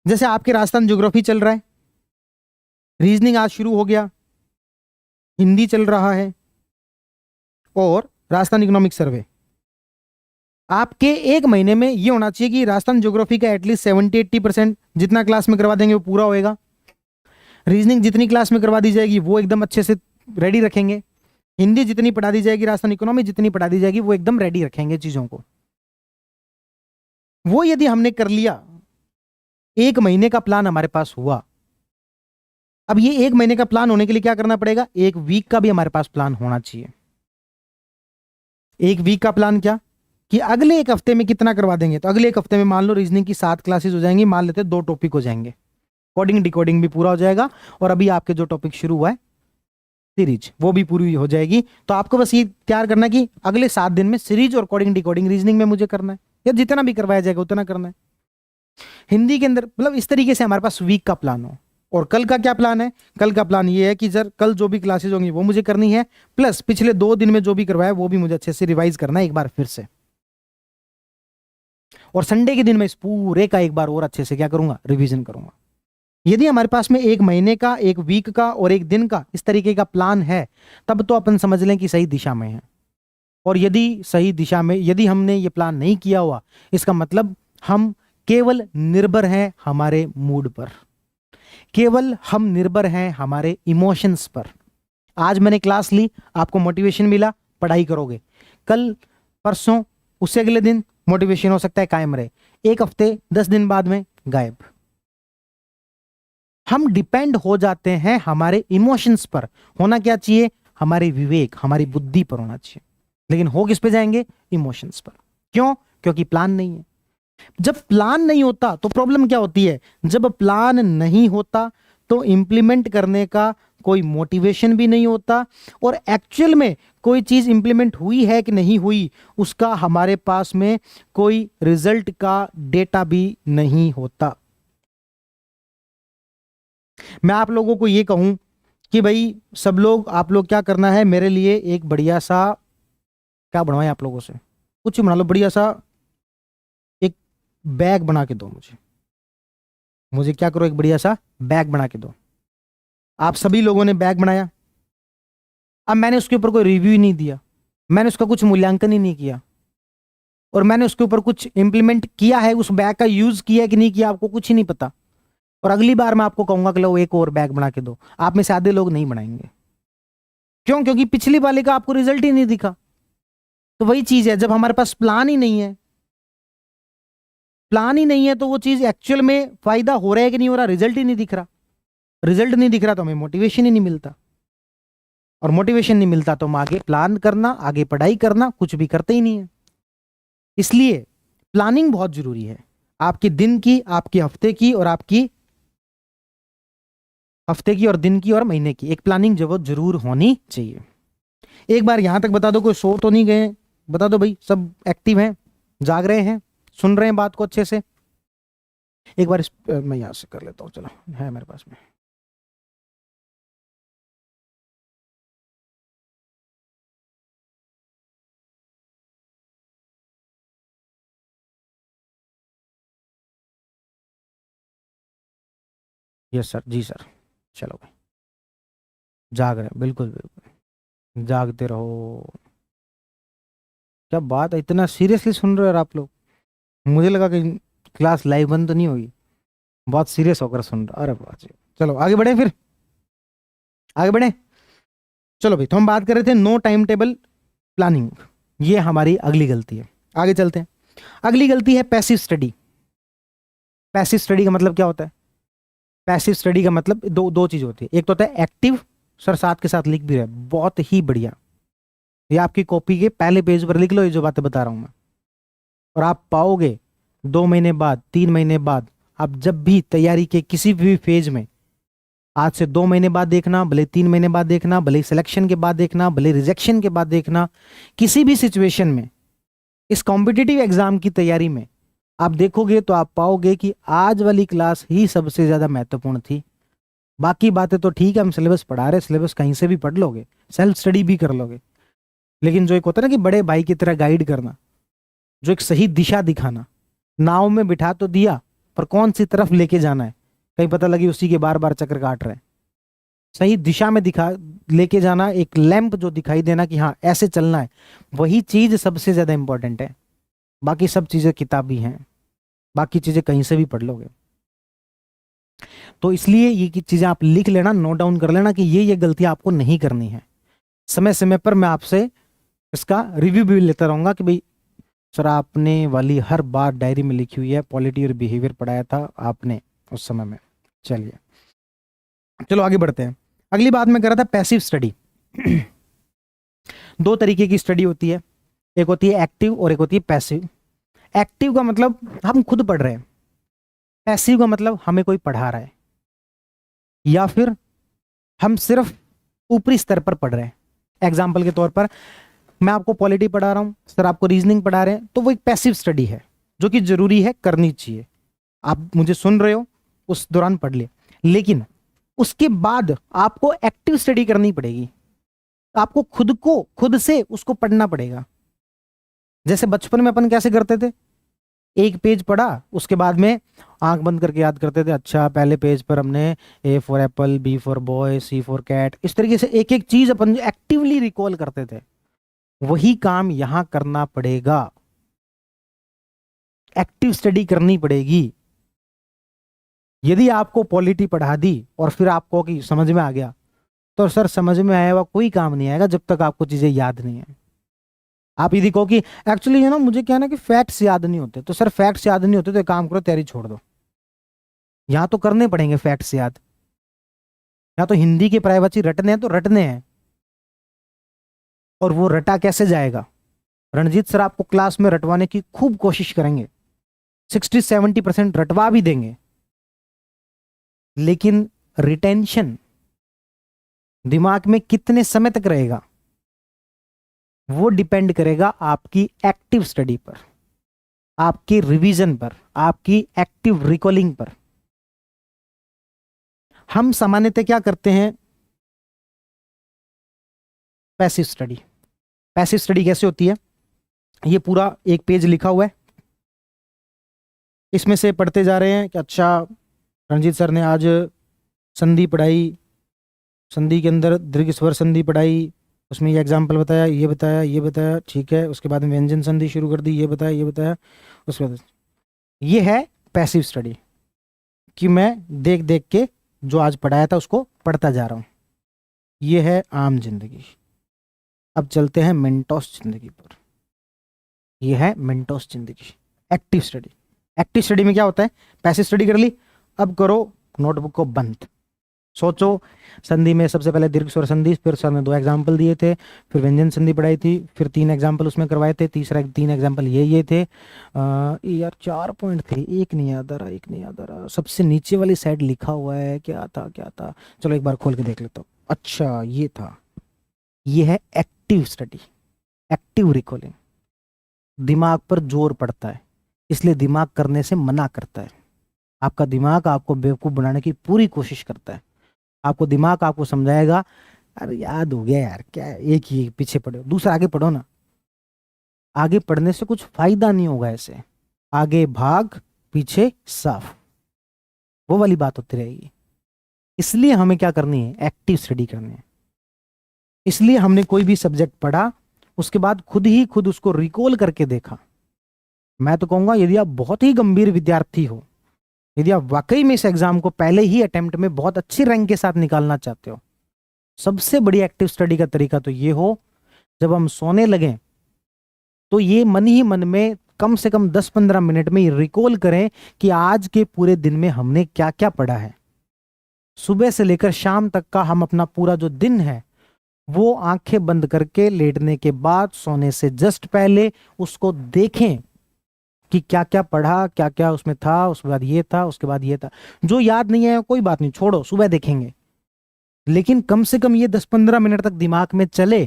जैसे आपके राजस्थान ज्योग्राफी चल रहा है, रीजनिंग आज शुरू हो गया, हिंदी चल रहा है और राजस्थान इकोनॉमिक सर्वे। आपके 1 महीने में यह होना चाहिए कि राजस्थान ज्योग्राफी का एटलीस्ट 70-80% जितना क्लास में करवा देंगे वो पूरा होएगा। रीजनिंग जितनी क्लास में करवा दी जाएगी वो एकदम अच्छे से रेडी रखेंगे। हिंदी जितनी पढ़ा दी जाएगी, राजस्थान इकोनॉमी जितनी पढ़ा दी जाएगी, वो एकदम रेडी रखेंगे चीजों को। वो यदि हमने कर लिया, 1 महीने का प्लान हमारे पास हुआ। अब ये 1 महीने का प्लान होने के लिए क्या करना पड़ेगा? 1 वीक का भी हमारे पास प्लान होना चाहिए। 1 वीक का प्लान क्या कि अगले 1 हफ्ते में कितना करवा देंगे। तो अगले 1 हफ्ते में मान लो रीजनिंग की 7 क्लासेस हो जाएंगी, मान लेते 2 टॉपिक हो जाएंगे, कोडिंग डिकोडिंग भी पूरा हो जाएगा और अभी आपके जो टॉपिक शुरू हुआ है सीरीज, वो भी पूरी हो जाएगी। तो आपको बस ये तैयार करना कि अगले 7 दिन में सीरीज और कोडिंग डिकोडिंग रीजनिंग में मुझे करना है, या जितना भी करवाया जाएगा उतना करना है। हिंदी के अंदर मतलब इस तरीके से हमारे पास वीक का प्लान हो। और कल का क्या प्लान है? कल का प्लान ये है कि सर कल जो भी क्लासेस होंगी वो मुझे करनी है, प्लस पिछले 2 दिन में जो भी करवाया वो भी मुझे अच्छे से रिवाइज करना है एक बार फिर से। और संडे के दिन में इस पूरे का एक बार और अच्छे से क्या करूंगा? रिवीजन करूंगा। यदि हमारे पास में 1 महीने का, 1 वीक का और 1 दिन का इस तरीके का प्लान है, तब तो अपन समझ लें कि सही दिशा में है। और यदि सही दिशा में, यदि हमने ये प्लान नहीं किया हुआ, इसका मतलब हम केवल निर्भर हैं हमारे मूड पर, केवल हम निर्भर हैं हमारे इमोशंस पर। आज मैंने क्लास ली, आपको मोटिवेशन मिला, पढ़ाई करोगे। कल, परसों, उससे अगले दिन मोटिवेशन हो सकता है कायम रहे, 1 हफ्ते 10 दिन बाद में गायब। हम डिपेंड हो जाते हैं हमारे इमोशंस पर। होना क्या चाहिए? हमारे विवेक, हमारी बुद्धि पर होना चाहिए। लेकिन हो किस पे जाएंगे? इमोशंस पर। क्यों? क्योंकि प्लान नहीं है। जब प्लान नहीं होता तो प्रॉब्लम क्या होती है? जब प्लान नहीं होता तो इंप्लीमेंट करने का कोई मोटिवेशन भी नहीं होता, और एक्चुअल में कोई चीज इंप्लीमेंट हुई है कि नहीं हुई उसका हमारे पास में कोई रिजल्ट का डेटा भी नहीं होता। मैं आप लोगों को ये कहूं कि भाई सब लोग, आप लोग क्या करना है, मेरे लिए एक बढ़िया सा, क्या बनवाएं आप लोगों से, कुछ बना लो बढ़िया सा, एक बैग बना के दो मुझे। मुझे क्या करो, एक बढ़िया सा बैग बना के दो। आप सभी लोगों ने बैग बनाया। अब मैंने उसके ऊपर कोई रिव्यू ही नहीं दिया, मैंने उसका कुछ मूल्यांकन ही नहीं किया, और मैंने उसके ऊपर कुछ इंप्लीमेंट किया है, उस बैग का यूज किया है कि नहीं किया आपको कुछ ही नहीं पता। और अगली बार मैं आपको कहूंगा कि लो एक और बैग बना के दो, आप में से आधे लोग नहीं बनाएंगे। क्यों? क्योंकि पिछली वाले का आपको रिजल्ट ही नहीं दिखा। तो वही चीज है, जब हमारे पास प्लान ही नहीं है, प्लान ही नहीं है तो वो चीज एक्चुअल में फायदा हो रहा है कि नहीं हो रहा, रिजल्ट ही नहीं दिख रहा। रिजल्ट नहीं दिख रहा तो हमें मोटिवेशन ही नहीं मिलता, और मोटिवेशन नहीं मिलता तो हम आगे प्लान करना, आगे पढ़ाई करना कुछ भी करते ही नहीं है। इसलिए प्लानिंग बहुत जरूरी है, आपके दिन की, आपके हफ्ते की, और आपकी हफ्ते की और दिन की और महीने की एक प्लानिंग जरूर होनी चाहिए। एक बार यहां तक बता दो, कोई सो तो नहीं गए? बता दो भाई, सब एक्टिव हैं, जाग रहे हैं, सुन रहे हैं बात को अच्छे से? एक बार मैं यहां से कर लेता हूं, चलो है मेरे पास में। यस सर, जी सर। चलो भाई, जाग रहे हैं, बिल्कुल बिल्कुल जागते रहो। क्या बात है, इतना सीरियसली सुन रहे हो यार आप लोग? मुझे लगा कि क्लास लाइव बंद तो नहीं होगी, बहुत सीरियस होकर सुन रहे हो। अरे बात जी, चलो आगे बढ़े, फिर आगे बढ़े। चलो भाई, तो हम बात कर रहे थे नो टाइम टेबल प्लानिंग, ये हमारी अगली गलती है। आगे चलते हैं। अगली गलती है पैसिव स्टडी। पैसिव स्टडी का मतलब क्या होता है? पैसिव स्टडी का मतलब दो दो चीज होती है। एक तो होता है एक्टिव, सर साथ के साथ लिख भी रहे हैं, बहुत ही बढ़िया। ये आपकी कॉपी के पहले पेज पर लिख लो ये जो बातें बता रहा हूं मैं, और आप पाओगे 2 महीने बाद, 3 महीने बाद, आप जब भी तैयारी के किसी भी फेज में, आज से 2 महीने बाद देखना, भले 3 महीने बाद देखना, भले सिलेक्शन के बाद देखना, भले रिजेक्शन के बाद देखना, किसी भी सिचुएशन में, इस कॉम्पिटिटिव एग्जाम की तैयारी में आप देखोगे तो आप पाओगे कि आज वाली क्लास ही सबसे ज्यादा महत्वपूर्ण थी। बाकी बातें तो ठीक है, हम सिलेबस पढ़ा रहे, सिलेबस कहीं से भी पढ़ लोगे, सेल्फ स्टडी भी कर लोगे, लेकिन जो एक होता है ना कि बड़े भाई की तरह गाइड करना, जो एक सही दिशा दिखाना, नाव में बिठा तो दिया पर कौन सी तरफ लेके जाना है, कहीं पता लगी उसी के बार बार चक्कर काट रहे हैं। सही दिशा में दिखा लेके जाना, एक लैंप जो दिखाई देना कि हाँ ऐसे चलना है, वही चीज सबसे ज्यादा इंपॉर्टेंट है। बाकी सब चीजें किताबी हैं, बाकी चीजें कहीं से भी पढ़ लोगे। तो इसलिए ये की चीजें आप लिख लेना, नोट डाउन कर लेना कि ये गलती आपको नहीं करनी है। समय समय पर मैं आपसे इसका रिव्यू भी लेता रहूंगा कि भाई सर आपने वाली हर बात डायरी में लिखी हुई है, पॉलिटी और बिहेवियर पढ़ाया था आपने उस समय में। चलिए चलो आगे बढ़ते हैं। अगली बात मैं कर रहा था पैसिव स्टडी। दो तरीके की स्टडी होती है, एक होती है एक्टिव और एक होती है पैसिव। एक्टिव का मतलब हम खुद पढ़ रहे हैं, पैसिव का मतलब हमें कोई पढ़ा रहा है, या फिर हम सिर्फ ऊपरी स्तर पर पढ़ रहे हैं। एग्जाम्पल के तौर पर मैं आपको पॉलिटी पढ़ा रहा हूं, सर आपको रीजनिंग पढ़ा रहे हैं, तो वो एक पैसिव स्टडी है जो कि जरूरी है, करनी चाहिए। आप मुझे सुन रहे हो, उस दौरान पढ़ ले, लेकिन उसके बाद आपको एक्टिव स्टडी करनी पड़ेगी। आपको खुद को, खुद से उसको पढ़ना पड़ेगा। जैसे बचपन में अपन कैसे करते थे, एक पेज पढ़ा, उसके बाद में आंख बंद करके याद करते थे, अच्छा पहले पेज पर हमने A for apple, B for boy, C for cat, इस तरीके से एक एक चीज अपन एक्टिवली रिकॉल करते थे। वही काम यहां करना पड़ेगा, एक्टिव स्टडी करनी पड़ेगी। यदि आपको पॉलिटी पढ़ा दी और फिर आपको कि समझ में आ गया, तो सर समझ में आया हुआ कोई काम नहीं आएगा जब तक आपको चीजें याद नहीं है। आप यदि कहो कि एक्चुअली है ना, मुझे क्या ना कि फैक्ट्स याद नहीं होते, तो सर फैक्ट्स याद नहीं होते तो एक काम करो, तैयारी छोड़ दो। यहां तो करने पड़ेंगे फैक्ट्स याद, या तो हिंदी के प्रायवाची रटने हैं तो रटने हैं, और वो रटा कैसे जाएगा? रणजीत सर आपको क्लास में रटवाने की खूब कोशिश करेंगे, 60-70% रटवा भी देंगे, लेकिन रिटेंशन दिमाग में कितने समय तक रहेगा वो डिपेंड करेगा आपकी एक्टिव स्टडी पर, आपकी रिवीजन पर, आपकी एक्टिव रिकॉलिंग पर। हम सामान्यतः क्या करते हैं? Passive study. पैसिव स्टडी कैसे होती है? ये पूरा एक पेज लिखा हुआ है, इसमें से पढ़ते जा रहे हैं कि अच्छा रणजीत सर ने आज संधि पढ़ाई, संधि के अंदर दीर्घ स्वर संधि पढ़ाई, उसमें ये एग्जाम्पल बताया, ये बताया, ये बताया, ठीक है। उसके बाद में व्यंजन संधि शुरू कर दी, ये बताया, ये बताया। उसके बाद ये है पैसिव स्टडी, कि मैं देख देख के जो आज पढ़ाया था उसको पढ़ता जा रहा हूँ। ये है आम जिंदगी। अब चलते हैं मेंटोस जिंदगी पर। ये है मेंटोस जिंदगी, एक्टिव स्टडी। एक्टिव स्टडी में क्या होता है? पैसिव स्टडी कर ली, अब करो नोटबुक को बंद, सोचो। संधि में सबसे पहले दीर्घ स्वर संधि, फिर सर ने 2 एग्जाम्पल दिए थे, फिर व्यंजन संधि पढ़ाई थी, फिर 3 एग्जाम्पल उसमें करवाए थे, तीसरा 3 एग्जाम्पल ये थे। यार 4 पॉइंट थे, एक नहीं याद आ रहा, एक नहीं याद आ रहा। सबसे नीचे वाली साइड लिखा हुआ है, क्या था क्या था, चलो एक बार खोल के देख लेता हूँ। अच्छा ये था, ये है एक्टिव स्टडी, एक्टिव रिकॉलिंग। दिमाग पर जोर पड़ता है, इसलिए दिमाग करने से मना करता है। आपका दिमाग आपको बेवकूफ़ बनाने की पूरी कोशिश करता है। आपको दिमाग आपको समझाएगा, अरे याद हो गया यार, क्या एक ही पीछे पढ़ो, दूसरा आगे पढ़ो ना। आगे पढ़ने से कुछ फायदा नहीं होगा, ऐसे आगे भाग पीछे साफ, वो वाली बात होती रहेगी। इसलिए हमें क्या करनी है? एक्टिव स्टडी करनी है। इसलिए हमने कोई भी सब्जेक्ट पढ़ा, उसके बाद खुद ही खुद उसको रिकॉल करके देखा। मैं तो कहूंगा यदि आप बहुत ही गंभीर विद्यार्थी हो, यदि आप वाकई में इस एग्जाम को पहले ही अटेम्प्ट में बहुत अच्छी रैंक के साथ निकालना चाहते हो, सबसे बड़ी एक्टिव स्टडी का तरीका तो ये हो, जब हम सोने लगें तो ये मन ही मन में कम से कम 10-15 मिनट में रिकॉल करें कि आज के पूरे दिन में हमने क्या क्या पढ़ा है। सुबह से लेकर शाम तक का हम अपना पूरा जो दिन है वो आंखें बंद करके लेटने के बाद, सोने से जस्ट पहले उसको देखें कि क्या क्या पढ़ा, क्या क्या उसमें था, उसके बाद ये था, उसके बाद ये था। जो याद नहीं है कोई बात नहीं, छोड़ो, सुबह देखेंगे, लेकिन कम से कम ये 10-15 मिनट तक दिमाग में चले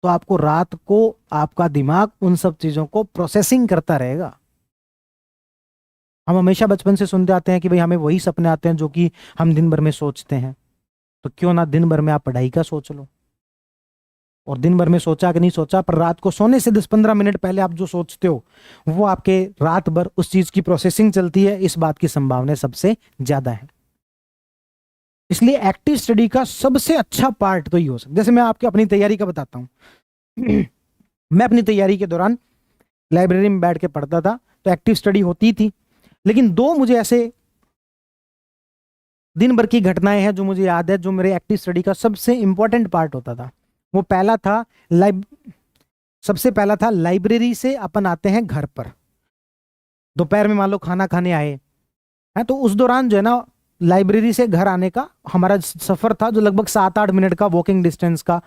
तो आपको रात को आपका दिमाग उन सब चीजों को प्रोसेसिंग करता रहेगा। हम हमेशा बचपन से सुनते आते हैं कि भाई हमें वही सपने आते हैं जो कि हम दिन भर में सोचते हैं, तो क्यों ना दिन भर में आप पढ़ाई का सोच लो। और दिन भर में सोचा कि नहीं सोचा, पर रात को सोने से 10-15 मिनट पहले आप जो सोचते हो वो आपके रात भर उस चीज की प्रोसेसिंग चलती है, इस बात की संभावना सबसे ज्यादा है। इसलिए एक्टिव स्टडी का सबसे अच्छा पार्ट तो ये हो सकता है। जैसे मैं आपको अपनी तैयारी का बताता हूँ। मैं अपनी तैयारी के दौरान लाइब्रेरी में बैठ के पढ़ता था, तो एक्टिव स्टडी होती थी, लेकिन 2 मुझे ऐसे दिन भर की घटनाएं हैं जो मुझे याद है, जो मेरे एक्टिव स्टडी का सबसे इंपॉर्टेंट पार्ट होता था। वो पहला था सबसे पहला था लाइब्रेरी से अपन आते हैं घर पर, दोपहर में मान लो खाना खाने आए हैं, तो उस दौरान जो है ना लाइब्रेरी से घर आने का हमारा सफर था जो लगभग 7-8 मिनट का वॉकिंग डिस्टेंस का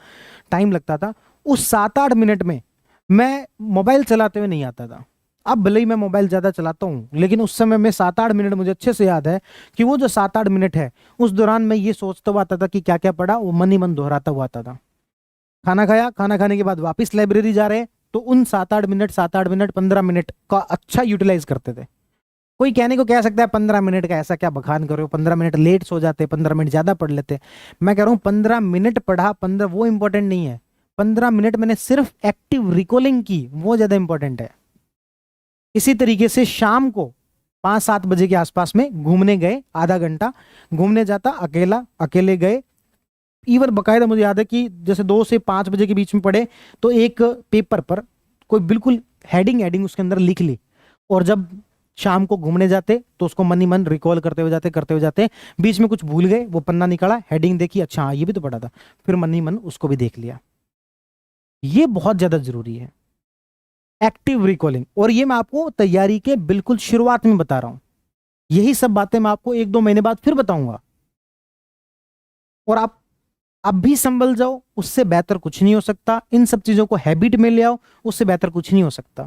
टाइम लगता था। उस 7-8 मिनट में मैं मोबाइल चलाते हुए नहीं आता था। अब भले ही मैं मोबाइल ज्यादा चलाता हूँ, लेकिन उस समय में 7-8 मिनट मुझे अच्छे से याद है कि वो जो 7-8 मिनट है उस दौरान मैं ये सोचता हुआ आता था कि क्या क्या पढ़ा, वो मन ही मन दोहराता हुआ आता था। खाना खाया, खाना खाने के बाद वापस लाइब्रेरी जा रहे, तो उन 7-8 मिनट 15 मिनट का अच्छा यूटिलाइज करते थे। कोई कहने को कह सकता है 15 मिनट का ऐसा क्या बखान कर रहे हो, 15 मिनट लेट सो जाते, 15 मिनट ज्यादा पढ़ लेते। मैं कह रहा हूं 15 मिनट पढ़ा, 15 वो इंपॉर्टेंट नहीं है, 15 मिनट मैंने सिर्फ एक्टिव रिकॉलिंग की, वो ज्यादा इंपॉर्टेंट है। इसी तरीके से शाम को 5-7 बजे के आसपास में घूमने गए, आधा घंटा घूमने जाता, अकेले गए। इवन बकायदा मुझे याद है कि जैसे 2 से 5 बजे के बीच में पढ़े, तो एक पेपर पर कोई बिल्कुल हेडिंग उसके अंदर लिख ली, और जब शाम को घूमने जाते तो उसको मन ही मन रिकॉल करते हुए जाते। बीच में कुछ भूल गए, वो पन्ना निकाला, हेडिंग देखी, अच्छा हाँ ये भी तो पढ़ा था, फिर मन ही मन उसको भी देख लिया। ये बहुत ज्यादा जरूरी है, एक्टिव रिकॉलिंग। और ये मैं आपको तैयारी के बिल्कुल शुरुआत में बता रहा हूं, यही सब बातें मैं आपको 1-2 महीने बाद फिर बताऊंगा। और आप अब भी संभल जाओ, उससे बेहतर कुछ नहीं हो सकता। इन सब चीजों को हैबिट में ले आओ, उससे बेहतर कुछ नहीं हो सकता।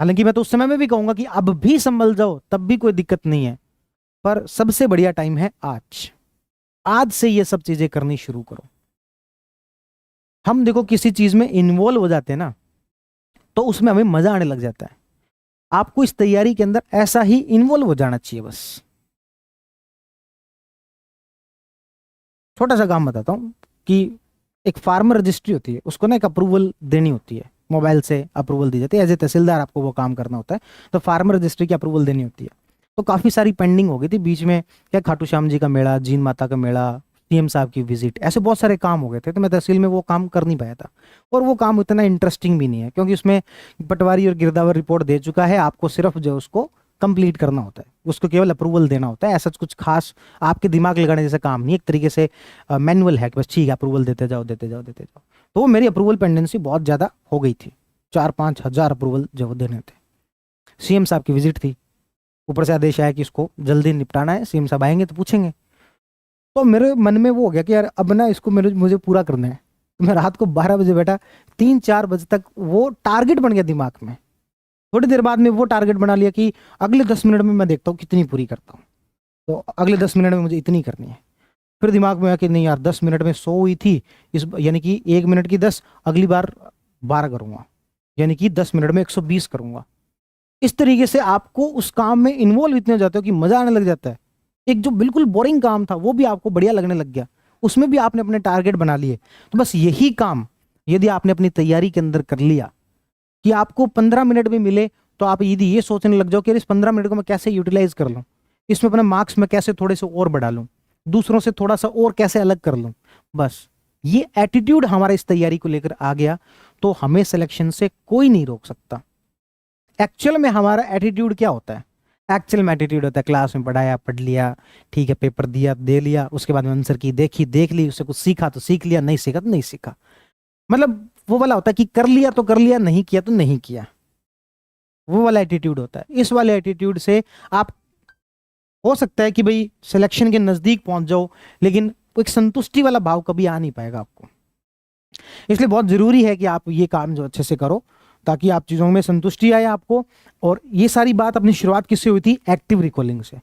हालांकि मैं तो उस समय में भी कहूंगा कि अब भी संभल जाओ, तब भी कोई दिक्कत नहीं है, पर सबसे बढ़िया टाइम है आज। आज से ये सब चीजें करनी शुरू करो। हम देखो किसी चीज में इन्वॉल्व हो जाते हैं ना, तो उसमें हमें मजा आने लग जाता है। आपको इस तैयारी के अंदर ऐसा ही इन्वॉल्व हो जाना चाहिए बस। छोटा सा काम बताता हूँ कि एक फार्मर रजिस्ट्री होती है, उसको ना एक अप्रूवल देनी होती है, मोबाइल से अप्रूवल दी जाती है। एज ए तहसीलदार आपको वो काम करना होता है, तो फार्मर रजिस्ट्री की अप्रूवल देनी होती है। तो काफ़ी सारी पेंडिंग हो गई थी बीच में, क्या खाटू श्याम जी का मेला, जीन माता का मेला, सीएम साहब की विजिट, ऐसे बहुत सारे काम हो गए थे, तो मैं तहसील में वो काम कर नहीं पाया था। और वो काम उतना इंटरेस्टिंग भी नहीं है, क्योंकि उसमें पटवारी और गिरदावर रिपोर्ट दे चुका है, आपको सिर्फ जो उसको कंप्लीट करना होता है, उसको केवल अप्रूवल देना होता है। ऐसा कुछ खास आपके दिमाग लगाने जैसा काम नहीं, एक तरीके से मैनुअल है कि बस ठीक है अप्रूवल देते जाओ देते जाओ देते जाओ। तो वो मेरी अप्रूवल पेंडेंसी बहुत ज़्यादा हो गई थी, 4-5 हज़ार अप्रूवल जो देने थे। सीएम साहब की विजिट थी, ऊपर से आदेश आया कि इसको जल्दी निपटाना है, सीएम साहब आएंगे तो पूछेंगे। तो मेरे मन में वो हो गया कि यार अब ना इसको मुझे पूरा करना है। तो मैं रात को 12 बजे बैठा, 3-4 बजे तक वो टारगेट बन गया दिमाग में। थोड़ी देर बाद में वो टारगेट बना लिया कि अगले 10 मिनट में मैं देखता हूँ कितनी पूरी करता हूँ, तो अगले 10 मिनट में मुझे इतनी करनी है। फिर दिमाग में आया कि नहीं यार 10 मिनट में 100 हुई थी, इस यानी कि 1 मिनट की 10, अगली बार 12 करूंगा, यानी कि 10 मिनट में 120 करूंगा। इस तरीके से आपको उस काम में इन्वॉल्व इतने हो जाते हो कि मजा आने लग जाता है। एक जो बिल्कुल बोरिंग काम था वो भी आपको बढ़िया लगने लग गया, उसमें भी आपने अपने टारगेट बना लिए। तो बस यही काम यदि आपने अपनी तैयारी के अंदर कर लिया कि आपको 15 मिनट भी मिले, तो आप यदि ये सोचने लग जाओ कि इस 15 मिनट को मैं कैसे यूटिलाइज कर लूँ, इसमें अपने मार्क्स में कैसे थोड़े से और बढ़ा लूँ, दूसरों से थोड़ा सा और कैसे अलग कर लूँ, बस ये एटीट्यूड हमारा इस तैयारी को लेकर आ गया, तो हमें सिलेक्शन से कोई नहीं रोक सकता। एक्चुअल में हमारा एटीट्यूड क्या होता है? एक्चुअल में एटीट्यूड होता है क्लास में पढ़ाया, पढ़ लिया, ठीक है, पेपर दिया, दे लिया, उसके बाद में आंसर की देखी, देख ली, उससे कुछ सीखा तो सीख लिया, नहीं सीखा तो नहीं सीखा। मतलब वो वाला होता है कि कर लिया तो कर लिया, नहीं किया तो नहीं किया, वो वाला एटीट्यूड होता है। इस वाले एटीट्यूड से आप, हो सकता है कि भाई सिलेक्शन के नजदीक पहुंच जाओ, लेकिन एक संतुष्टि वाला भाव कभी आ नहीं पाएगा आपको। इसलिए बहुत जरूरी है कि आप ये काम जो अच्छे से करो, ताकि आप चीजों में संतुष्टि आए आपको। और ये सारी बात अपनी शुरुआत किससे हुई थी? एक्टिव रिकॉलिंग से।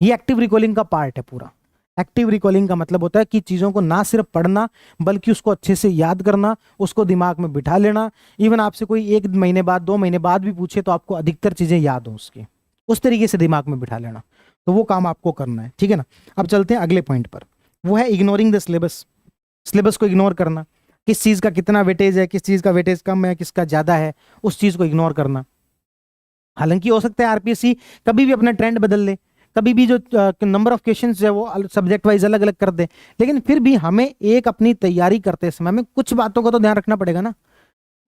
ये एक्टिव रिकॉलिंग का पार्ट है पूरा। एक्टिव रिकॉलिंग का मतलब होता है कि चीजों को ना सिर्फ पढ़ना, बल्कि उसको अच्छे से याद करना, उसको दिमाग में बिठा लेना। इवन आपसे कोई 1 महीने बाद, 2 महीने बाद भी पूछे तो आपको अधिकतर चीजें याद हो उसकी, उस तरीके से दिमाग में बिठा लेना। तो वो काम आपको करना है, ठीक है ना। अब चलते हैं अगले पॉइंट पर, वो है इग्नोरिंग द सिलेबस। सिलेबस को इग्नोर करना, किस चीज का कितना वेटेज है, किस चीज का वेटेज कम है, किसका ज्यादा है, उस चीज को इग्नोर करना। हालांकि हो सकता है आरपीएससी कभी भी अपना ट्रेंड बदल ले, कभी भी जो नंबर ऑफ क्वेश्चंस है वो सब्जेक्ट वाइज अलग अलग कर दे, लेकिन फिर भी हमें एक अपनी तैयारी करते समय में कुछ बातों का तो ध्यान रखना पड़ेगा ना।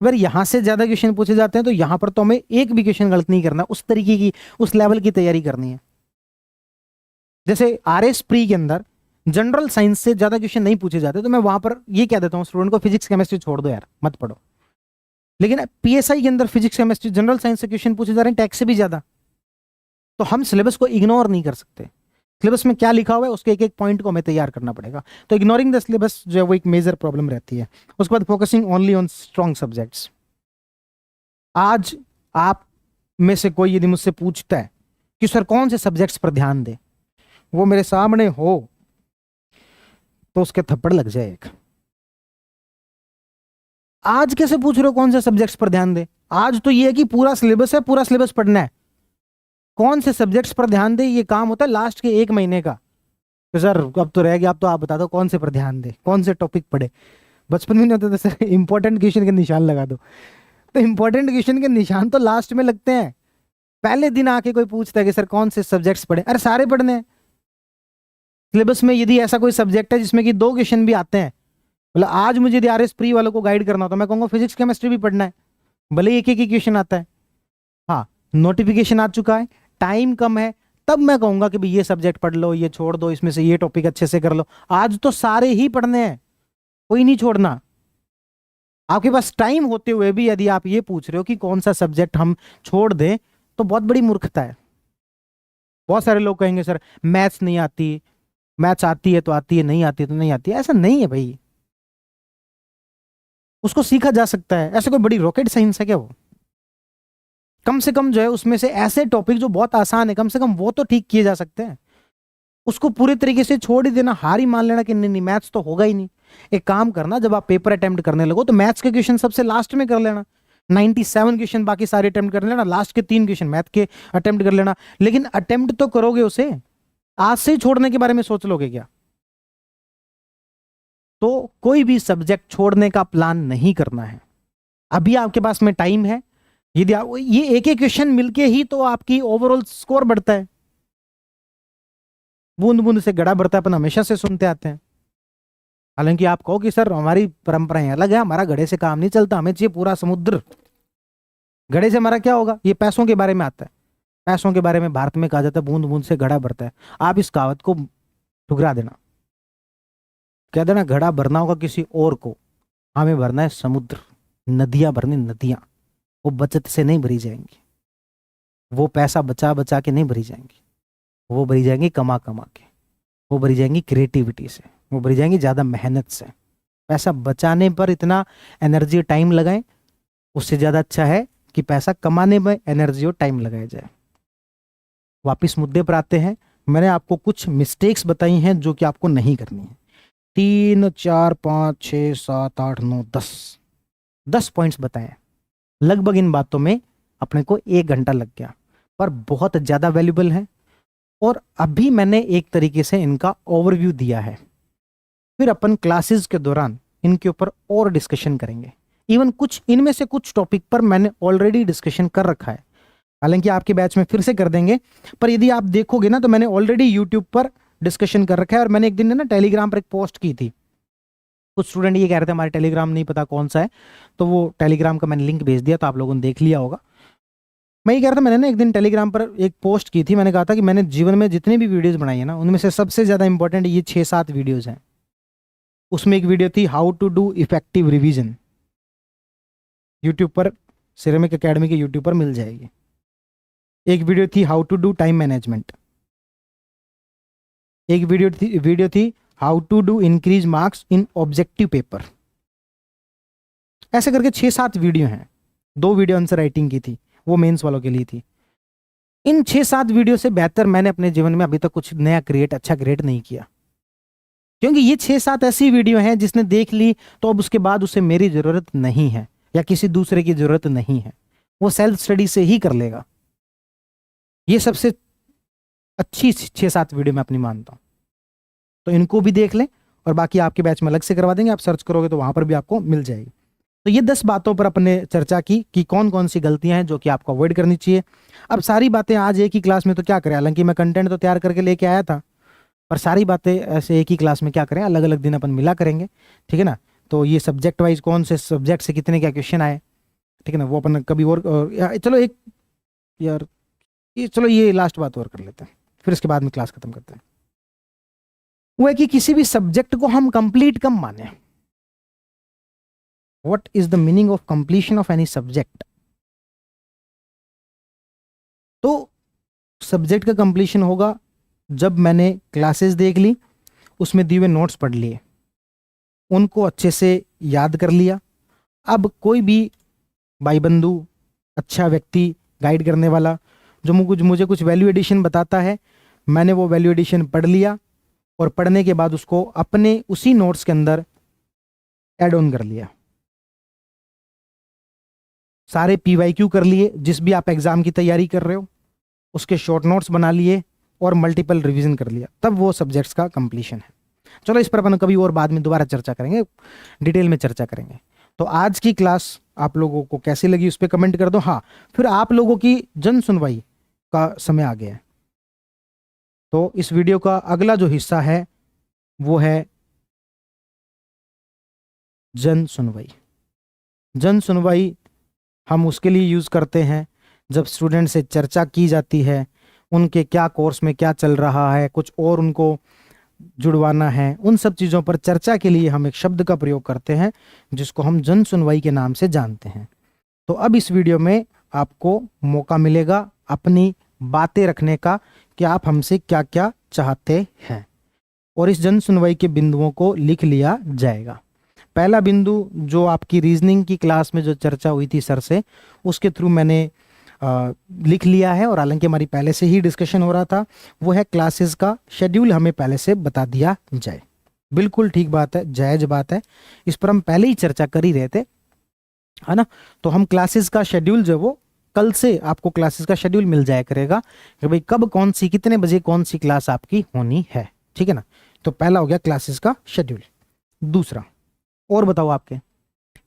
अगर यहां से ज्यादा क्वेश्चन पूछे जाते हैं तो यहां पर तो हमें एक भी क्वेश्चन गलत नहीं करना, उस तरीके की, उस लेवल की तैयारी करनी है। जैसे आरएस प्री के अंदर जनरल साइंस से ज्यादा क्वेश्चन नहीं पूछे जाते, तो मैं वहां पर ये कह देता हूँ स्टूडेंट को, फिजिक्स केमिस्ट्री छोड़ दो यार, मत पढ़ो। लेकिन पीएसआई के अंदर फिजिक्स केमिस्ट्री जनरल साइंस से क्वेश्चन पूछे जा रहे हैं टैक्स से भी ज्यादा, तो हम सिलेबस को इग्नोर नहीं कर सकते। सिलेबस में क्या लिखा हुआ है उसके एक एक पॉइंट को हमें तैयार करना पड़ेगा। तो इग्नोरिंग द सिलेबस जो है वो एक मेजर प्रॉब्लम रहती है। उसके बाद focusing only on strong subjects. आज आप में से कोई यदि मुझसे पूछता है कि सर कौन से सब्जेक्ट्स पर ध्यान दे, वो मेरे सामने हो तो उसके थप्पड़ लग जाए एक। आज कैसे पूछ रहे हो कौन से सब्जेक्ट्स पर ध्यान दे? आज तो ये है कि पूरा सिलेबस है, पूरा सिलेबस पढ़ना है। कौन से सब्जेक्ट्स पर ध्यान दे ये काम होता है लास्ट के 1 महीने का। तो सर अब तो रह गया, अब तो आप बता दो कौन से पर ध्यान दे, कौन से टॉपिक पढ़े। बचपन में नहीं होता था सर, इंपॉर्टेंट क्वेश्चन के निशान लगा दो। तो इंपॉर्टेंट क्वेश्चन के निशान तो लास्ट में लगते हैं। पहले दिन आके कोई पूछता है कि सर कौन से सब्जेक्ट्स पढ़े, अरे सारे पढ़ने हैं। सिलेबस में यदि ऐसा कोई सब्जेक्ट है जिसमें कि 2 क्वेश्चन भी आते हैं, मतलब आज मुझे यदि आरएस प्री वालों को गाइड करना होता, मैं कहूंगा फिजिक्स केमिस्ट्री भी पढ़ना है, भले एक एक ही क्वेश्चन आता है। हाँ, नोटिफिकेशन आ चुका है, टाइम कम है, तब मैं कहूंगा कि भाई ये सब्जेक्ट पढ़ लो, ये छोड़ दो, इसमें से ये टॉपिक अच्छे से कर लो। आज तो सारे ही पढ़ने हैं, कोई नहीं छोड़ना। आपके पास टाइम होते हुए भी यदि आप ये पूछ रहे हो कि कौन सा सब्जेक्ट हम छोड़ दें, तो बहुत बड़ी मूर्खता है। बहुत सारे लोग कहेंगे सर मैथ्स नहीं आती, मैथ्स आती है तो आती है, नहीं आती है तो नहीं आती है, ऐसा नहीं है भाई। उसको सीखा जा सकता है, ऐसे कोई बड़ी रॉकेट साइंस है क्या वो? कम से कम जो है उसमें से ऐसे टॉपिक जो बहुत आसान है, कम से कम वो तो ठीक किए जा सकते हैं। उसको पूरे तरीके से छोड़ ही देना, हार ही मान लेना कि नहीं नहीं मैथ्स तो होगा ही नहीं। एक काम करना, जब आप पेपर अटेम्प्ट करने लगो तो मैथ्स के क्वेश्चन सबसे लास्ट में कर लेना। 97 क्वेश्चन बाकी सारे अटेम्प्ट कर लेना, लास्ट के 3 क्वेश्चन मैथ के अटेम्प्ट कर लेना। लेकिन अटेम्प्ट तो करोगे उसे, आज से ही छोड़ने के बारे में सोच लोगे क्या? तो कोई भी सब्जेक्ट छोड़ने का प्लान नहीं करना है। अभी आपके पास में टाइम है। यदि आप ये एक एक क्वेश्चन मिलके ही तो आपकी ओवरऑल स्कोर बढ़ता है। बूंद बूंद से घड़ा बढ़ता है, अपन हमेशा से सुनते आते हैं। हालांकि आप कहो कि सर हमारी परंपराएं अलग है, हमारा घड़े से काम नहीं चलता, हमें चाहिए पूरा समुद्र। घड़े से हमारा क्या होगा? ये पैसों के बारे में आता है। पैसों के बारे में भारत में कहा जाता है बूंद बूंद से घड़ा भरता है। आप इस कहावत को ठुकरा देना, कह देना घड़ा भरना होगा किसी और को, हमें भरना है समुद्र। नदियां भरनी, नदियां वो बचत से नहीं भरी जाएंगी, वो पैसा बचा बचा के नहीं भरी जाएंगी, वो भरी जाएंगी कमा कमा के, वो भरी जाएंगी क्रिएटिविटी से, वो भरी जाएंगी ज़्यादा मेहनत से। पैसा बचाने पर इतना एनर्जी टाइम लगाएं, उससे ज़्यादा अच्छा है कि पैसा कमाने में एनर्जी और टाइम लगाया जाए। वापिस मुद्दे पर आते हैं। मैंने आपको कुछ मिस्टेक्स बताई हैं जो कि आपको नहीं करनी है। 3 4 5 6 7 8 9 10 पॉइंट्स बताए। लगभग इन बातों में अपने को 1 घंटा लग गया, पर बहुत ज़्यादा वैल्यूबल है। और अभी मैंने एक तरीके से इनका ओवरव्यू दिया है, फिर अपन क्लासेस के दौरान इनके ऊपर और डिस्कशन करेंगे। इवन कुछ इनमें से कुछ टॉपिक पर मैंने ऑलरेडी डिस्कशन कर रखा है, हालांकि आपके बैच में फिर से कर देंगे। पर यदि आप देखोगे ना तो मैंने ऑलरेडी यूट्यूब पर डिस्कशन कर रखा है। और मैंने एक दिन ना टेलीग्राम पर एक पोस्ट की थी, कुछ स्टूडेंट ये कह रहे थे हमारे टेलीग्राम नहीं पता कौन सा है, तो वो टेलीग्राम का मैंने लिंक भेज दिया, तो आप लोगों ने देख लिया होगा। मैं ये कह रहा था, मैंने ना एक दिन टेलीग्राम पर एक पोस्ट की थी, मैंने कहा था कि मैंने जीवन में जितनी भी वीडियोस बनाई है ना, उनमें से सबसे ज़्यादा इंपॉर्टेंट ये 6-7 वीडियोस हैं। उसमें एक वीडियो थी how to do effective revision, YouTube पर सिरेमिक एकेडमी के यूट्यूब पर मिल जाएगी। एक वीडियो थी how to do time management, एक वीडियो थी how to do increase marks in objective paper. ऐसे करके 6-7 वीडियो हैं। 2 वीडियो आंसर राइटिंग की थी, वो मेंस वालों के लिए थी। इन 6-7 वीडियो से बेहतर मैंने अपने जीवन में अभी तक कुछ नया अच्छा क्रिएट नहीं किया, क्योंकि ये 6-7 ऐसी वीडियो हैं जिसने देख ली तो अब उसके बाद उसे मेरी जरूरत नहीं है या किसी दूसरे की जरूरत नहीं है, वो सेल्फ स्टडी से ही कर लेगा। ये सबसे अच्छी 6-7 वीडियो मैं अपनी मानता हूं, तो इनको भी देख लें और बाकी आपके बैच में अलग से करवा देंगे, आप सर्च करोगे तो वहां पर भी आपको मिल जाएगी। तो ये 10 बातों पर अपने चर्चा की कि कौन कौन सी गलतियां हैं जो कि आपको अवॉइड करनी चाहिए। अब सारी बातें आज एक ही क्लास में तो क्या करें, हालांकि मैं कंटेंट तो तैयार करके लेके आया था, पर सारी बातें ऐसे एक ही क्लास में क्या करें, अलग अलग दिन अपन मिला करेंगे, ठीक है ना। तो ये सब्जेक्ट वाइज कौन से सब्जेक्ट से कितने क्या क्वेश्चन आए, ठीक है ना, वो अपन कभी और चलो एक यार चलो ये लास्ट बात और कर लेते हैं, फिर इसके बाद में क्लास खत्म करते हैं। वो है कि किसी भी सब्जेक्ट को हम कंप्लीट कम माने। What is the meaning of completion of any subject? तो सब्जेक्ट का कंप्लीशन होगा जब मैंने क्लासेस देख ली, उसमें दिए हुए नोट्स पढ़ लिए, उनको अच्छे से याद कर लिया। अब कोई भी भाई बंधु, अच्छा व्यक्ति, गाइड करने वाला जो मुझे कुछ वैल्यू एडिशन बताता है, मैंने वो वैल्यू एडिशन पढ़ लिया और पढ़ने के बाद उसको अपने उसी नोट्स के अंदर ऐड ऑन कर लिया। सारे PYQ कर लिए, जिस भी आप एग्जाम की तैयारी कर रहे हो उसके शॉर्ट नोट्स बना लिए और मल्टीपल रिवीजन कर लिया, तब वो सब्जेक्ट्स का कंप्लीशन है। चलो इस पर अपन कभी और बाद में दोबारा चर्चा करेंगे, डिटेल में चर्चा करेंगे। तो आज की क्लास आप लोगों को कैसी लगी उस पर कमेंट कर दो। हाँ, फिर आप लोगों की जन सुनवाई का समय आ गया है, तो इस वीडियो का अगला जो हिस्सा है वो है जन सुनवाई। जन सुनवाई हम उसके लिए यूज़ करते हैं जब स्टूडेंट से चर्चा की जाती है, उनके क्या कोर्स में क्या चल रहा है, कुछ और उनको जुड़वाना है, उन सब चीज़ों पर चर्चा के लिए हम एक शब्द का प्रयोग करते हैं जिसको हम जन सुनवाई के नाम से जानते हैं। तो अब इस वीडियो में आपको मौका मिलेगा अपनी बातें रखने का कि आप हमसे क्या क्या चाहते हैं, और इस जन सुनवाई के बिंदुओं को लिख लिया जाएगा। पहला बिंदु जो आपकी रीजनिंग की क्लास में जो चर्चा हुई थी सर से, उसके थ्रू मैंने लिख लिया है, और हालांकि हमारी पहले से ही डिस्कशन हो रहा था, वो है क्लासेस का शेड्यूल हमें पहले से बता दिया जाए। बिल्कुल ठीक बात है, जायज बात है, इस पर हम पहले ही चर्चा कर ही रहे थे, है ना। तो हम क्लासेस का शेड्यूल जो वो कल से आपको क्लासेस का शेड्यूल मिल जाया करेगा कि भाई कब कौन सी, कितने बजे कौन सी क्लास आपकी होनी है, ठीक है ना। तो पहला हो गया क्लासेस का शेड्यूल। दूसरा, और बताओ आपके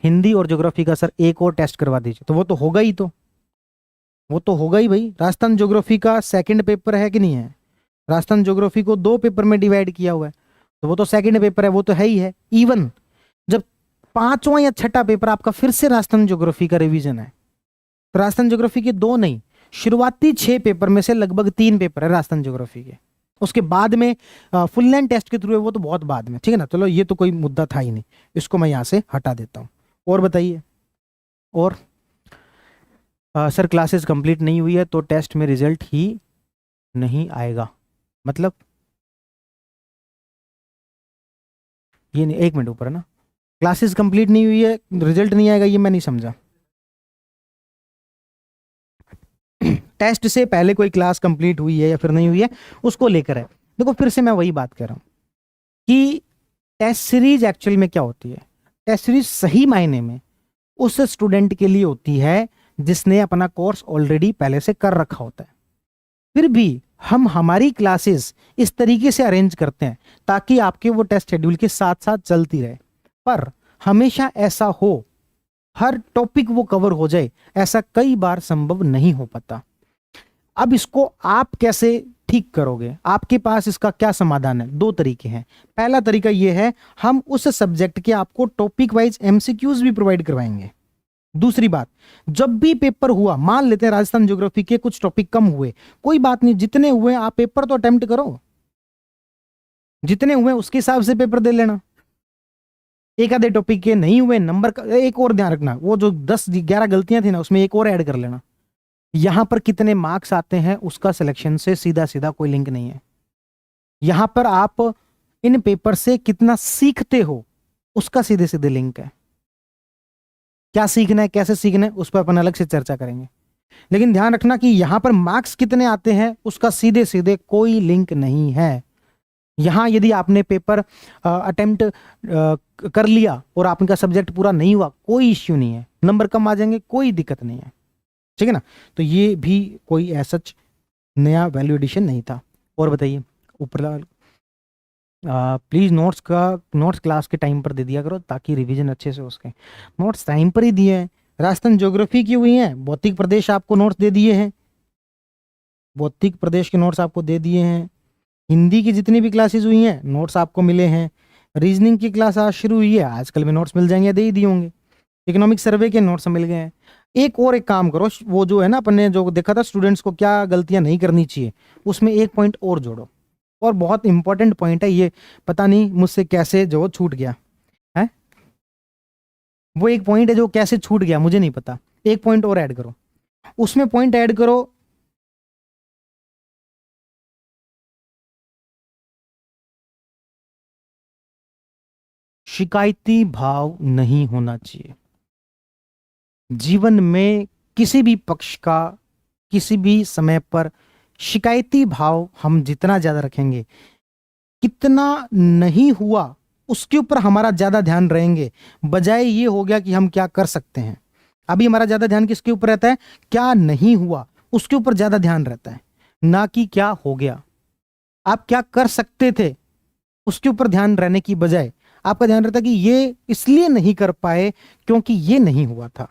हिंदी और ज्योग्राफी का सर एक और टेस्ट करवा दीजिए। तो वो तो होगा ही, तो वो तो होगा ही भाई। राजस्थान ज्योग्राफी का सेकंड पेपर है कि नहीं है? राजस्थान ज्योग्राफी को 2 पेपर में डिवाइड किया हुआ है, तो वो तो सेकंड पेपर है, वो तो है ही है। इवन जब 5वां या 6ठा पेपर आपका फिर से राजस्थान ज्योग्राफी का रिवीजन है, तो राजस्थान ज्योग्राफी के 2 नहीं, शुरुआती 6 पेपर में से लगभग 3 पेपर है राजस्थान ज्योग्राफी के। उसके बाद में फुल लेंथ टेस्ट के थ्रू है, वो तो बहुत बाद में, ठीक है ना। चलो ये तो कोई मुद्दा था ही नहीं, इसको मैं यहाँ से हटा देता हूँ। और बताइए, और सर क्लासेस कंप्लीट नहीं हुई है तो टेस्ट में रिजल्ट ही नहीं आएगा, मतलब ये नहीं, 1 मिनट ऊपर है ना, क्लासेस कंप्लीट नहीं हुई है रिजल्ट नहीं आएगा, ये मैं नहीं समझा। टेस्ट से पहले कोई क्लास कंप्लीट हुई है या फिर नहीं हुई है, उसको लेकर है। देखो फिर से मैं वही बात कर रहा हूं कि टेस्ट सीरीज एक्चुअल में क्या होती है। टेस्ट सीरीज सही मायने में उस स्टूडेंट के लिए होती है जिसने अपना कोर्स ऑलरेडी पहले से कर रखा होता है। फिर भी हम हमारी क्लासेस इस तरीके से अरेंज करते हैं ताकि आपके वो टेस्ट शेड्यूल के साथ साथ चलती रहे, पर हमेशा ऐसा हो, हर टॉपिक वो कवर हो जाए, ऐसा कई बार संभव नहीं हो पाता। अब इसको आप कैसे ठीक करोगे, आपके पास इसका क्या समाधान है? 2 तरीके हैं। पहला तरीका यह है, हम उस सब्जेक्ट के आपको टॉपिक वाइज एमसीक्यूज भी प्रोवाइड करवाएंगे। दूसरी बात, जब भी पेपर हुआ, मान लेते हैं राजस्थान ज्योग्राफी के कुछ टॉपिक कम हुए, कोई बात नहीं, जितने हुए आप पेपर तो अटेम्प्ट करो, जितने हुए उसके हिसाब से पेपर दे लेना। एक आधे टॉपिक के नहीं हुए, नंबर का एक और ध्यान रखना, वो जो 10-11 गलतियां थी ना, उसमें एक और ऐड कर लेना। यहां पर कितने मार्क्स आते हैं उसका सिलेक्शन से सीधा सीधा कोई लिंक नहीं है। यहां पर आप इन पेपर से कितना सीखते हो उसका सीधे सीधे लिंक है। क्या सीखना है, कैसे सीखना है, उस पर अपन अलग से चर्चा करेंगे, लेकिन ध्यान रखना कि यहां पर मार्क्स कितने आते हैं उसका सीधे सीधे कोई लिंक नहीं है। यहां यदि आपने पेपर अटेम्प्ट कर लिया और आपका सब्जेक्ट पूरा नहीं हुआ, कोई इश्यू नहीं है, नंबर कम आ जाएंगे, कोई दिक्कत नहीं है, ठीक है ना। तो ये भी कोई ऐसा नया वैल्यू एडिशन नहीं था। और बताइए, ऊपर प्लीज नोट्स क्लास के टाइम पर दे दिया करो ताकि रिवीजन अच्छे से हो सके। नोट्स टाइम पर ही दिए हैं, राजस्थान ज्योग्राफी की हुई हैं, भौतिक प्रदेश आपको नोट्स दे दिए हैं, भौतिक प्रदेश के नोट्स आपको दे दिए हैं, हिंदी की जितनी भी क्लासेस हुई हैं नोट्स आपको मिले हैं, रीजनिंग की क्लास आज शुरू हुई है, आजकल में नोट्स मिल जाएंगे, दे ही दिए होंगे, इकोनॉमिक सर्वे के नोट्स मिल गए हैं। एक काम करो, वो जो है ना अपन ने जो देखा था स्टूडेंट्स को क्या गलतियां नहीं करनी चाहिए, उसमें एक पॉइंट और जोड़ो, और बहुत इंपॉर्टेंट पॉइंट है ये, पता नहीं मुझसे कैसे जो छूट गया है, वो एक पॉइंट है जो कैसे छूट गया मुझे नहीं पता, एक पॉइंट और ऐड करो, उसमें पॉइंट ऐड करो, शिकायती भाव नहीं होना चाहिए। जीवन में किसी भी पक्ष का किसी भी समय पर शिकायती भाव हम जितना ज्यादा रखेंगे, कितना नहीं हुआ उसके ऊपर हमारा ज्यादा ध्यान रहेंगे, बजाय ये हो गया कि हम क्या कर सकते हैं। अभी हमारा ज्यादा ध्यान किसके ऊपर रहता है? क्या नहीं हुआ उसके ऊपर ज्यादा ध्यान रहता है, ना कि क्या हो गया। आप क्या कर सकते थे उसके ऊपर ध्यान रहने की बजाय आपका ध्यान रहता है कि ये इसलिए नहीं कर पाए क्योंकि ये नहीं हुआ था।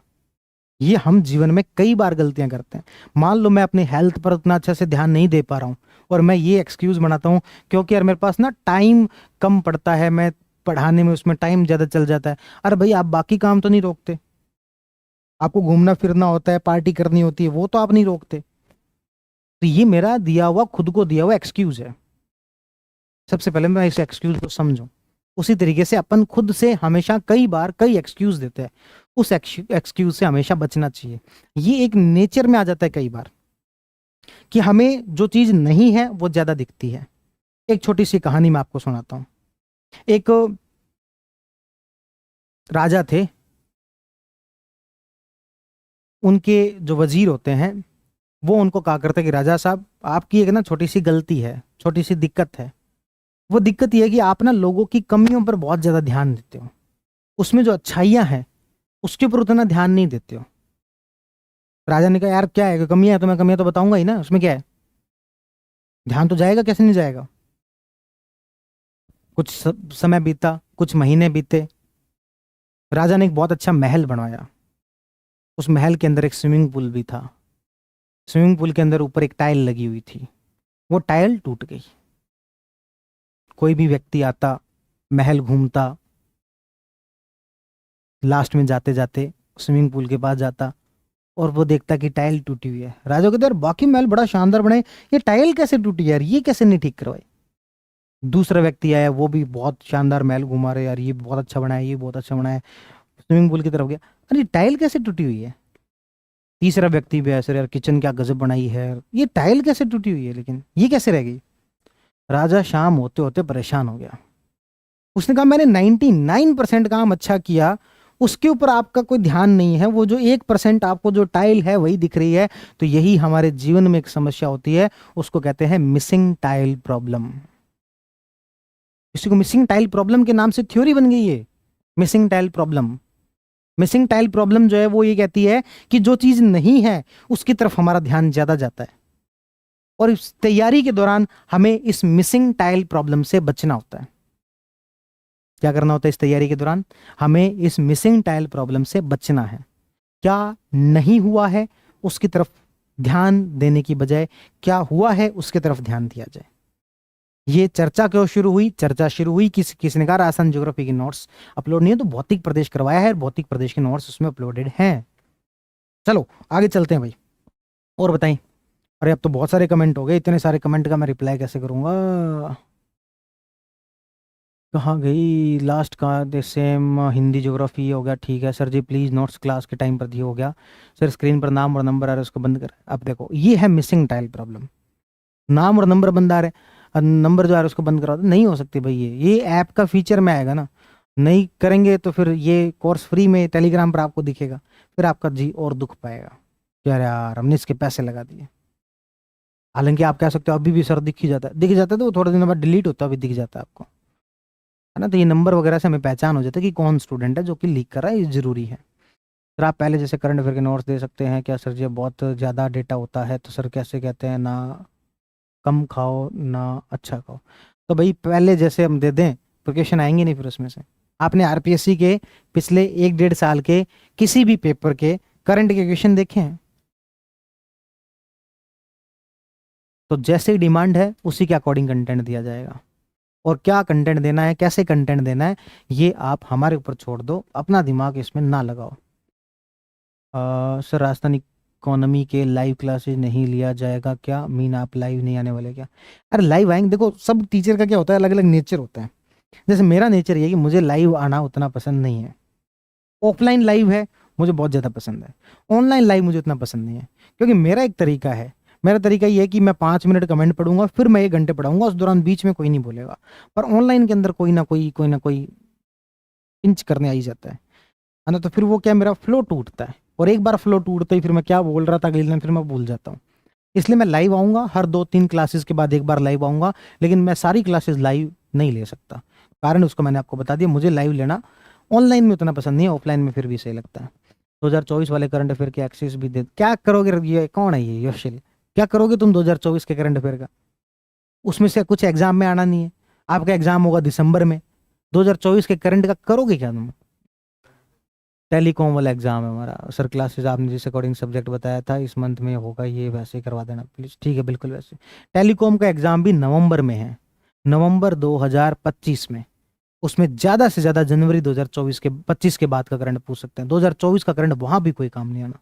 ये हम जीवन में कई बार गलतियां करते हैं। मान लो मैं अपने हेल्थ पर उतना अच्छा से ध्यान नहीं दे पा रहा हूं और मैं ये एक्सक्यूज बनाता हूं क्योंकि यार मेरे पास ना टाइम कम पड़ता है, मैं पढ़ाने में उसमें टाइम ज्यादा चल जाता है। अरे भाई, आप बाकी काम तो नहीं रोकते, आपको घूमना फिरना होता है, पार्टी करनी होती है, वो तो आप नहीं रोकते। तो ये मेरा दिया हुआ, खुद को दिया हुआ एक्सक्यूज है। सबसे पहले मैं इस एक्सक्यूज को समझूं। उसी तरीके से अपन खुद से हमेशा कई बार कई एक्सक्यूज देते हैं, उस एक्सक्यूज से हमेशा बचना चाहिए। ये एक नेचर में आ जाता है कई बार कि हमें जो चीज नहीं है वो ज्यादा दिखती है। एक छोटी सी कहानी मैं आपको सुनाता हूँ। एक राजा थे, उनके जो वजीर होते हैं वो उनको कहा करते कि राजा साहब, आपकी एक ना छोटी सी गलती है, छोटी सी दिक्कत है। वो दिक्कत ये है कि आप ना लोगों की कमियों पर बहुत ज्यादा ध्यान देते हो, उसमें जो अच्छाइयां हैं उसके ऊपर उतना ध्यान नहीं देते हो। राजा ने कहा यार क्या है, कमियां है तो मैं कमियां तो बताऊंगा ही ना, उसमें क्या है, ध्यान तो जाएगा, कैसे नहीं जाएगा। कुछ समय बीता, कुछ महीने बीते, राजा ने एक बहुत अच्छा महल बनवाया। उस महल के अंदर एक स्विमिंग पूल भी था। स्विमिंग पूल के अंदर ऊपर एक टाइल लगी हुई थी, वो टाइल टूट गई। कोई भी व्यक्ति आता, महल घूमता, लास्ट में जाते जाते स्विमिंग पूल के पास जाता और वो देखता कि टाइल टूटी हुई है। राजा कहते यार बाकी महल बड़ा शानदार बने, ये टाइल कैसे टूटी यार, ये कैसे नहीं ठीक करवाई। दूसरा व्यक्ति आया, वो भी बहुत शानदार महल घुमा रहे, यार ये बहुत अच्छा बना है, ये बहुत अच्छा बना है। स्विमिंग पूल की तरफ गया, अरे टाइल कैसे टूटी हुई है। तीसरा व्यक्ति भी ऐसे, यार किचन क्या गजब बनाई है, ये टाइल कैसे टूटी हुई है, लेकिन ये कैसे रह गई। राजा शाम होते होते परेशान हो गया। उसने कहा मैंने 99% काम अच्छा किया, उसके ऊपर आपका कोई ध्यान नहीं है, वो जो 1% आपको जो टाइल है वही दिख रही है। तो यही हमारे जीवन में एक समस्या होती है, उसको कहते हैं मिसिंग टाइल प्रॉब्लम। इसी को मिसिंग टाइल प्रॉब्लम के नाम से थ्योरी बन गई है, missing tile problem. Missing tile problem जो है वो ये कहती है कि जो चीज नहीं है उसकी तरफ हमारा ध्यान ज्यादा जाता है, और इस तैयारी के दौरान हमें इस मिसिंग टाइल प्रॉब्लम से बचना होता है। क्या करना होता है इस तैयारी के दौरान, हमें इस मिसिंग टाइल प्रॉब्लम से बचना है। क्या नहीं हुआ है उसकी तरफ ध्यान देने की बजाय क्या हुआ है उसकी तरफ ध्यान दिया जाए। ये चर्चा क्यों शुरू हुई, चर्चा शुरू हुई किसी ने कहा राजस्थान ज्योग्राफी के नोट्स अपलोड नहीं है, तो भौतिक प्रदेश करवाया है, भौतिक प्रदेश के नोट्स उसमें अपलोडेड हैं। चलो आगे चलते हैं भाई, और बताएं। अरे अब तो बहुत सारे कमेंट हो गए, इतने सारे कमेंट का मैं रिप्लाई कैसे करूंगा। कहाँ गई लास्ट का, दे सेम हिंदी ज्योग्राफी हो गया, ठीक है sir ji please notes class के टाइम पर दिए, हो गया सर। स्क्रीन पर नाम और नंबर आ रहा है उसको बंद कर। अब देखो ये है मिसिंग टाइल प्रॉब्लम, नाम और नंबर बंद आ रहे हैं, नंबर जो आ रहा है उसको बंद करा दो, नहीं हो सकती भाई। ये ऐप का फीचर में आएगा ना, नहीं करेंगे तो फिर ये कोर्स फ्री में टेलीग्राम पर आपको दिखेगा, फिर आपका जी और दुख पाएगा कि अरे यार हमने इसके पैसे लगा दिए। हालांकि आप कह सकते हो अभी भी सर दिख ही जाता है, दिख जाता है तो वो थोड़े दिनों बाद डिलीट होता है, अभी दिख जाता है आपको, है ना। तो ये नंबर वगैरह से हमें पहचान हो जाता है कि कौन स्टूडेंट है जो कि लीक कर रहा है, ये जरूरी है। सर आप पहले जैसे करंट अफेयर के नोट्स दे सकते हैं क्या सर जी, बहुत ज़्यादा डेटा होता है तो सर कैसे कहते हैं ना, कम खाओ ना अच्छा खाओ। तो भाई पहले जैसे हम दे दें तो क्वेश्चन आएंगे नहीं फिर उसमें से। आपने आरपीएससी के पिछले 1-1.5 साल के किसी भी पेपर के करंट के क्वेश्चन देखे हैं, तो जैसे ही डिमांड है उसी के अकॉर्डिंग कंटेंट दिया जाएगा। और क्या कंटेंट देना है, कैसे कंटेंट देना है, ये आप हमारे ऊपर छोड़ दो, अपना दिमाग इसमें ना लगाओ। सर राजस्थान इकोनॉमी के लाइव क्लासेस नहीं लिया जाएगा क्या, मीन आप लाइव नहीं आने वाले क्या। अरे लाइव आएंगे, देखो सब टीचर का क्या होता है, अलग अलग नेचर होता है। जैसे मेरा नेचर ये है कि मुझे लाइव आना उतना पसंद नहीं है। ऑफलाइन लाइव है मुझे बहुत ज़्यादा पसंद है, ऑनलाइन लाइव मुझे उतना पसंद नहीं है। क्योंकि मेरा एक तरीका है, मेरा तरीका ये है कि मैं 5 मिनट कमेंट पढ़ूंगा, फिर मैं 1 घंटे पढ़ाऊंगा, उस दौरान बीच में कोई नहीं बोलेगा। पर ऑनलाइन के अंदर कोई ना कोई पिंच करने आ ही जाता है ना। तो फिर वो क्या, मेरा फ्लो टूटता है, और एक बार फ्लो टूटता ही फिर मैं क्या बोल रहा था अगले दिन फिर मैं भूल जाता हूँ। इसलिए मैं लाइव आऊँगा, हर 2-3 क्लासेस के बाद एक बार लाइव आऊँगा, लेकिन मैं सारी क्लासेस लाइव नहीं ले सकता। कारण उसको मैंने आपको बता दिया, मुझे लाइव लेना ऑनलाइन में उतना पसंद नहीं है, ऑफलाइन में फिर भी सही लगता है। 2024 वाले करंट अफेयर के एक्सेस भी दे, क्या करोगे, ये कौन है ये योशिल, क्या करोगे तुम 2024 के करंट अफेयर का, उसमें से कुछ एग्जाम में आना नहीं है। आपका एग्जाम होगा दिसंबर में, 2024 के करंट का करोगे क्या तुम। टेलीकॉम वाला एग्जाम है हमारा सर, क्लासेस आपने जिस अकॉर्डिंग सब्जेक्ट बताया था इस मंथ में होगा, ये वैसे ही करवा देना प्लीज, ठीक है बिल्कुल वैसे। टेलीकॉम का एग्जाम भी नवंबर में है, नवंबर 2025 में। उसमें ज्यादा से ज्यादा जनवरी 2024 के 25 के बाद का करंट पूछ सकते हैं, 2024 का करंट वहां भी कोई काम नहीं आना।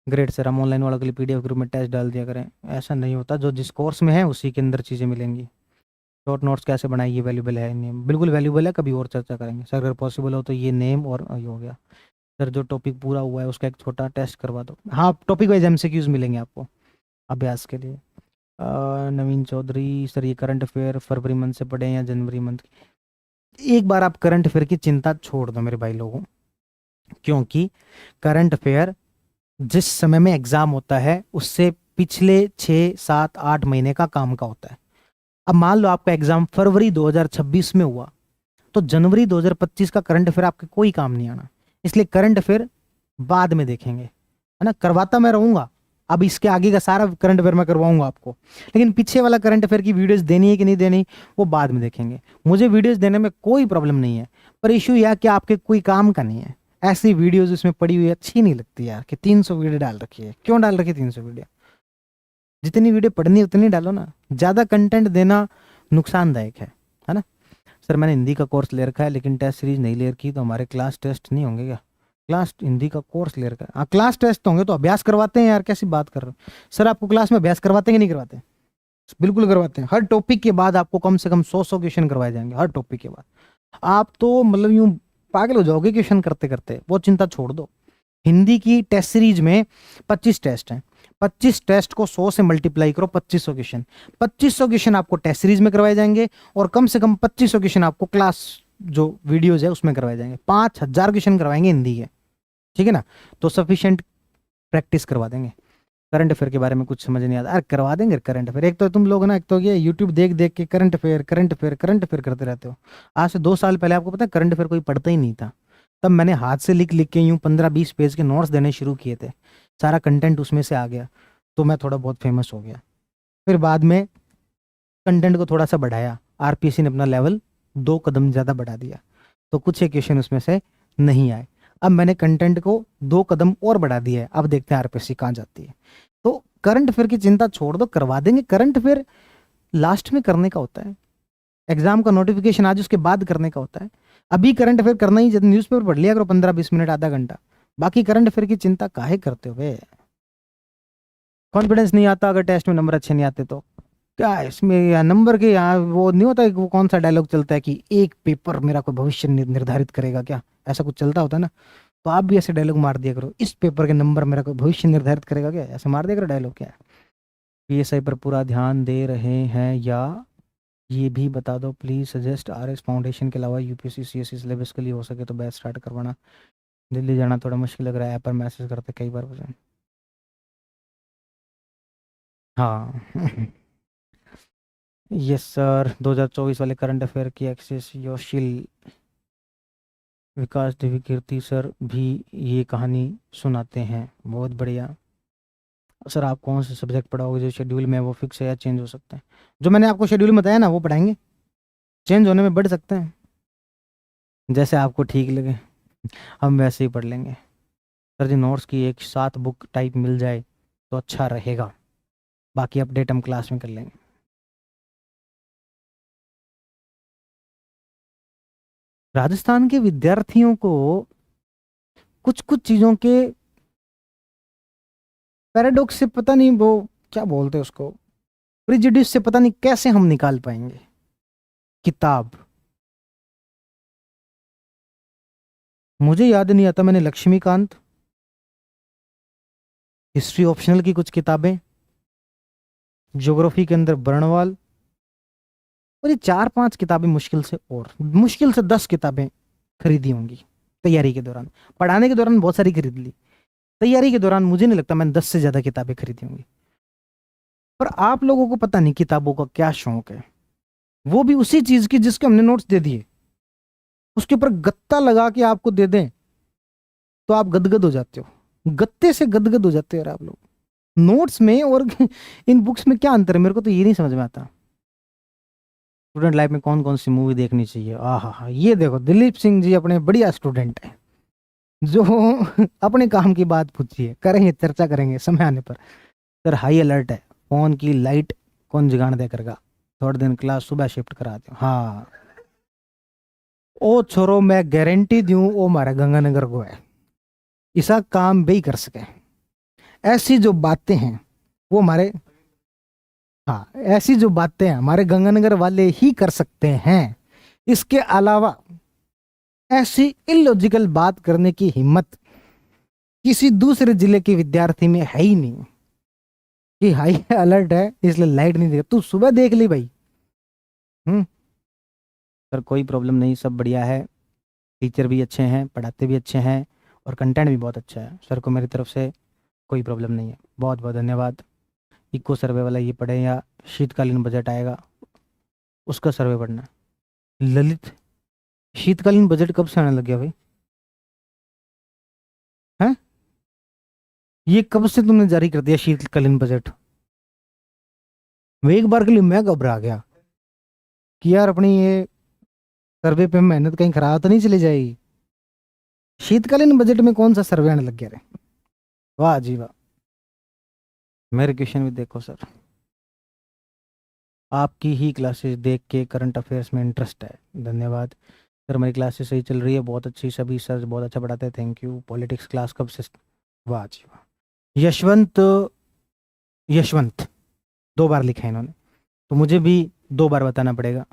ग्रेट सर, हम ऑनलाइन वालों के लिए पीडीएफ ग्रुप में टेस्ट डाल दिया करें। ऐसा नहीं होता, जो जिस कोर्स में है उसी के अंदर चीज़ें मिलेंगी। शॉर्ट नोट्स कैसे बनाए, ये वैल्यूबल है नहीं, बिल्कुल वैल्यूबल है, कभी और चर्चा करेंगे सर अगर पॉसिबल हो तो। ये नेम और ये हो गया सर, जो टॉपिक पूरा हुआ है उसका एक छोटा टेस्ट करवा दो। हाँ टॉपिक वाइज एमसीक्यूज मिलेंगे आपको अभ्यास के लिए। नवीन चौधरी सर, ये करंट अफेयर फरवरी मंथ से पढ़े या जनवरी मंथ? एक बार आप करंट अफेयर की चिंता छोड़ दो मेरे भाई लोगों, क्योंकि करंट अफेयर जिस समय में एग्जाम होता है उससे पिछले 6 7 8 महीने का काम का होता है। अब मान लो आपका एग्जाम फरवरी 2026 में हुआ, तो जनवरी 2025 का करंट अफेयर आपके कोई काम नहीं आना। इसलिए करंट अफेयर बाद में देखेंगे, है ना। करवाता मैं रहूंगा, अब इसके आगे का सारा करंट अफेयर मैं करवाऊंगा आपको, लेकिन पीछे वाला करंट अफेयर की वीडियोस देनी है कि नहीं देनी वो बाद में देखेंगे। मुझे वीडियोस देने में कोई प्रॉब्लम नहीं है, पर इशू यह कि आपके कोई काम का नहीं है। ऐसी वीडियोस उसमें पड़ी हुई अच्छी नहीं लगती यार, कि 300 वीडियो डाल रखी है, क्यों डाल रखी है 300 वीडियो? जितनी वीडियो पढ़नी है उतनी डालो ना, ज्यादा कंटेंट देना नुकसानदायक है ना। सर मैंने हिंदी का कोर्स ले रखा है लेकिन टेस्ट सीरीज नहीं ले रखी, तो हमारे क्लास टेस्ट नहीं होंगे क्या? क्लास हिंदी का कोर्स ले रखा है, हाँ क्लास टेस्ट होंगे, तो अभ्यास करवाते हैं यार, कैसी बात कर रहे हो? सर आपको क्लास में अभ्यास करवाते हैं कि नहीं करवाते? बिल्कुल करवाते हैं। हर टॉपिक के बाद आपको कम से कम 100 क्वेश्चन करवाए जाएंगे, हर टॉपिक के बाद। आप तो मतलब यूं पागल हो जाओगे क्वेश्चन करते करते, वो चिंता छोड़ दो। हिंदी की टेस्ट सीरीज में 25 टेस्ट हैं, 25 टेस्ट को 100 से मल्टीप्लाई करो, 2500 क्वेश्चन। 2500 क्वेश्चन आपको टेस्ट सीरीज में करवाए जाएंगे, और कम से कम 2500 क्वेश्चन आपको क्लास जो वीडियोज है उसमें करवाए जाएंगे। 5000 क्वेश्चन करवाएंगे हिंदी के, ठीक है ना। तो सफिशिएंट प्रैक्टिस करवा देंगे। करंट अफेयर के बारे में कुछ समझ नहीं आता, अरे करवा देंगे करंट अफेयर। एक तो तुम लोग ना, एक तो ये यूट्यूब देख देख के current affair current affair current affair करते रहते हो। आज से 2 साल पहले आपको पता है करंट अफेयर कोई पढ़ता ही नहीं था। तब मैंने हाथ से लिख लिख के यूं 15-20 पेज के नोट्स देने शुरू किए थे, सारा कंटेंट उसमें से आ गया, तो मैं थोड़ा बहुत फेमस हो गया। फिर बाद में कंटेंट को थोड़ा सा बढ़ाया, आरपीएससी ने अपना लेवल 2 कदम ज़्यादा बढ़ा दिया, तो कुछ एक क्वेश्चन उसमें से नहीं आए। अब मैंने कंटेंट को 2 कदम और बढ़ा दिया है, अब देखते हैं आरपीएससी कहाँ जाती है। तो करंट अफेयर की चिंता छोड़ दो, करवा देंगे। करंट अफेयर लास्ट में करने का होता है, एग्जाम का नोटिफिकेशन आज उसके बाद करने का होता है। अभी करंट अफेयर करना ही, जब न्यूज़पेपर पढ़ लिया करो 15-20 मिनट आधा घंटा, बाकी करंट अफेयर की चिंता काहे करते हो बे? कॉन्फिडेंस नहीं आता अगर टेस्ट में नंबर अच्छे नहीं आते तो? क्या है इसमें, या नंबर के यहाँ वो नहीं होता, वो कौन सा डायलॉग चलता है कि एक पेपर मेरा कोई भविष्य निर्धारित करेगा, क्या ऐसा कुछ चलता होता है ना? तो आप भी ऐसे डायलॉग मार दिया करो, इस पेपर के नंबर मेरा कोई भविष्य निर्धारित करेगा, क्या ऐसे मार दिया करो डायलॉग। क्या पीएसआई पर पूरा ध्यान दे रहे हैं, या ये भी बता दो प्लीज। सजेस्ट आरएस फाउंडेशन के अलावा यूपीएससी सीएससी सिलेबस के लिए हो सके तो बैच स्टार्ट करवाना। दिल्ली जाना थोड़ा मुश्किल लग रहा है, ऐप पर मैसेज करते कई बार बता। हाँ यस सर, 2024 वाले करंट अफेयर की एक्सेस योशील विकास देवी कीर्ति सर भी ये कहानी सुनाते हैं, बहुत बढ़िया। सर आप कौन से सब्जेक्ट पढ़ाओगे? जो शेड्यूल में है वो फिक्स है या चेंज हो सकता है? जो मैंने आपको शेड्यूल में बताया ना वो पढ़ाएंगे, चेंज होने में बढ़ सकते हैं, जैसे आपको ठीक लगे हम वैसे ही पढ़ लेंगे। सर जी नोट्स की एक साथ बुक टाइप मिल जाए तो अच्छा रहेगा, बाकी अपडेट हम क्लास में कर लेंगे। राजस्थान के विद्यार्थियों को कुछ कुछ चीज़ों के पैराडॉक्स से पता नहीं, वो क्या बोलते हैं उसको, प्रिजुडिस से पता नहीं कैसे हम निकाल पाएंगे। किताब मुझे याद नहीं आता, मैंने लक्ष्मीकांत, हिस्ट्री ऑप्शनल की कुछ किताबें, ज्योग्राफी के अंदर बर्णवाल, और ये 4-5 किताबें मुश्किल से, और मुश्किल से 10 किताबें खरीदी होंगी तैयारी के दौरान। पढ़ाने के दौरान बहुत सारी खरीद ली, तैयारी के दौरान मुझे नहीं लगता मैंने 10 से ज़्यादा किताबें खरीदी होंगी। पर आप लोगों को पता नहीं किताबों का क्या शौक है, वो भी उसी चीज़ की जिसके हमने नोट्स दे दिए, उसके ऊपर गत्ता लगा के आपको दे दें तो आप गदगद हो जाते हो, गत्ते से गदगद हो जाते हो यार आप लोग। नोट्स में और इन बुक्स में क्या अंतर है, मेरे को तो ये नहीं समझ में आता। स्टूडेंट लाइफ में कौन कौन सी मूवी देखनी चाहिए? हा, ये देखो दिलीप सिंह जी अपने बढ़िया स्टूडेंट हैं, जो अपने काम की बात पूछिए, करेंगे चर्चा करेंगे समय आने पर। सर हाई अलर्ट है, फोन की लाइट कौन जगाने दे करेगा, थोड़े दिन क्लास सुबह शिफ्ट करा दो। हाँ ओ छोरो, मैं गारंटी दूं वो हमारा गंगानगर को है, इसका काम भी कर सके। ऐसी जो बातें हैं वो हमारे, हाँ ऐसी जो बातें हैं हमारे गंगानगर वाले ही कर सकते हैं। इसके अलावा ऐसी इलॉजिकल बात करने की हिम्मत किसी दूसरे जिले के विद्यार्थी में है ही नहीं। कि हाई अलर्ट है इसलिए लाइट नहीं देगा, तू सुबह देख ली भाई। सर कोई प्रॉब्लम नहीं, सब बढ़िया है, टीचर भी अच्छे हैं, पढ़ाते भी अच्छे हैं, और कंटेंट भी बहुत अच्छा है। सर को मेरी तरफ से कोई प्रॉब्लम नहीं है। बहुत बहुत धन्यवाद। इको सर्वे वाला ये पढ़े या शीतकालीन बजट आएगा उसका सर्वे पढ़ना है। ललित, शीतकालीन बजट कब से आने लग गया भाई? हैं? ये कब से तुमने जारी कर दिया शीतकालीन बजट? मैं एक बार के लिए मैं घबरा गया कि यार अपनी ये सर्वे पे मेहनत कहीं खराब तो नहीं चली जाएगी। शीतकालीन बजट में कौन सा सर्वे आने लग गया रे? वाह जी वाह। मेरे क्वेश्चन भी देखो सर, आपकी ही क्लासेस देख के करंट अफेयर्स में इंटरेस्ट है। धन्यवाद सर, मेरी क्लासेस सही चल रही है, बहुत अच्छी, सभी सर बहुत अच्छा पढ़ाते हैं, थैंक यू। पॉलिटिक्स क्लास कब से? वाह जी वाह। यशवंत, यशवंत 2 बार लिखा है इन्होंने, तो मुझे भी 2 बार बताना पड़ेगा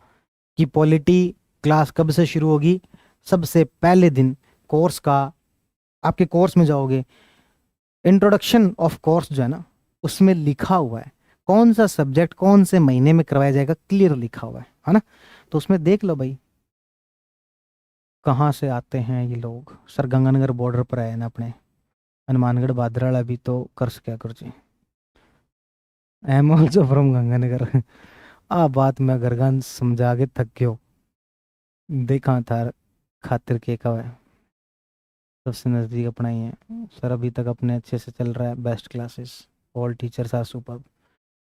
कि पॉलिटी क्लास कब से शुरू होगी। सबसे पहले दिन कोर्स का, आपके कोर्स में जाओगे, इंट्रोडक्शन ऑफ कोर्स जो है ना, उसमें लिखा हुआ है कौन सा सब्जेक्ट कौन से महीने में करवाया जाएगा, क्लियर लिखा हुआ है ना? तो उसमें देख लो भाई कहाँ से आते हैं ये लोग। सर गंगानगर बॉर्डर पर आए ना अपने, हनुमानगढ़ भादराड़ा भी तो कर क्या कर जी। I am also from Ganganagar. आ बात मैं गरगान समझा के थक गयो, देखा था खातिर के का है, सबसे नज़दीक अपना ही है। सर अभी तक अपने अच्छे से चल रहा है, best classes, all teachers are super,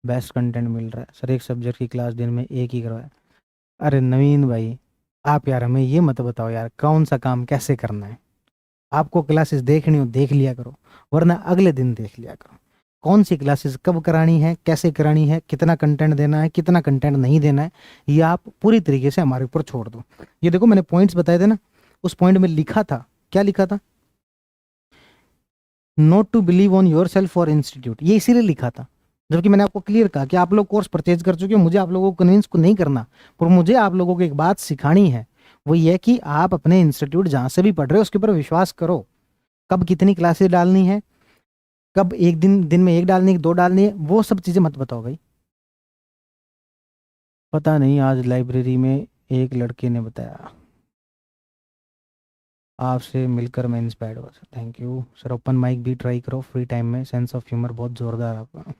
best content मिल रहा है। सर एक सब्जेक्ट की क्लास दिन में एक ही करवाए। अरे नवीन भाई, आप यार हमें ये मत बताओ यार कौन सा काम कैसे करना है। आपको क्लासेस देखनी हो देख लिया करो, वरना अगले दिन देख लिया करो। कौन सी क्लासेस कब करानी है, कैसे करानी है, कितना कंटेंट देना है, कितना कंटेंट नहीं देना है, ये आप पूरी तरीके से हमारे ऊपर छोड़ दो। ये देखो मैंने पॉइंट्स बताए थे ना, उस पॉइंट में लिखा था, क्या लिखा था? Not to believe on your self और इंस्टीट्यूट, ये इसीलिए लिखा था। जबकि मैंने आपको क्लियर कहा कि आप लोग कोर्स परचेज कर चुके हो, मुझे आप लोगों को कन्विंस को नहीं करना, पर मुझे आप लोगों को एक बात सिखानी है, वो ये कि आप अपने इंस्टीट्यूट जहां से भी पढ़ रहे हो उसके ऊपर विश्वास करो। कब कितनी क्लासेस डालनी है, कब एक दिन में एक डालनी है, 2 डालनी है, वो सब चीजें मत बताओ भाई। पता नहीं, आज लाइब्रेरी में एक लड़के ने बताया, आपसे मिलकर मैं इंस्पायर्ड हुआ sir, thank you sir. Open mic भी ट्राई करो फ्री टाइम में, सेंस ऑफ ह्यूमर बहुत जोरदार आपका,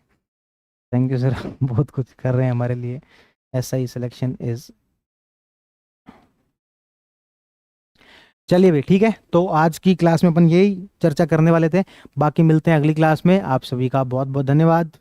थैंक यू सर। बहुत कुछ कर रहे हैं हमारे लिए, ऐसा ही सिलेक्शन इज। चलिए भाई ठीक है, तो आज की क्लास में अपन यही चर्चा करने वाले थे, बाकी मिलते हैं अगली क्लास में। आप सभी का बहुत बहुत धन्यवाद।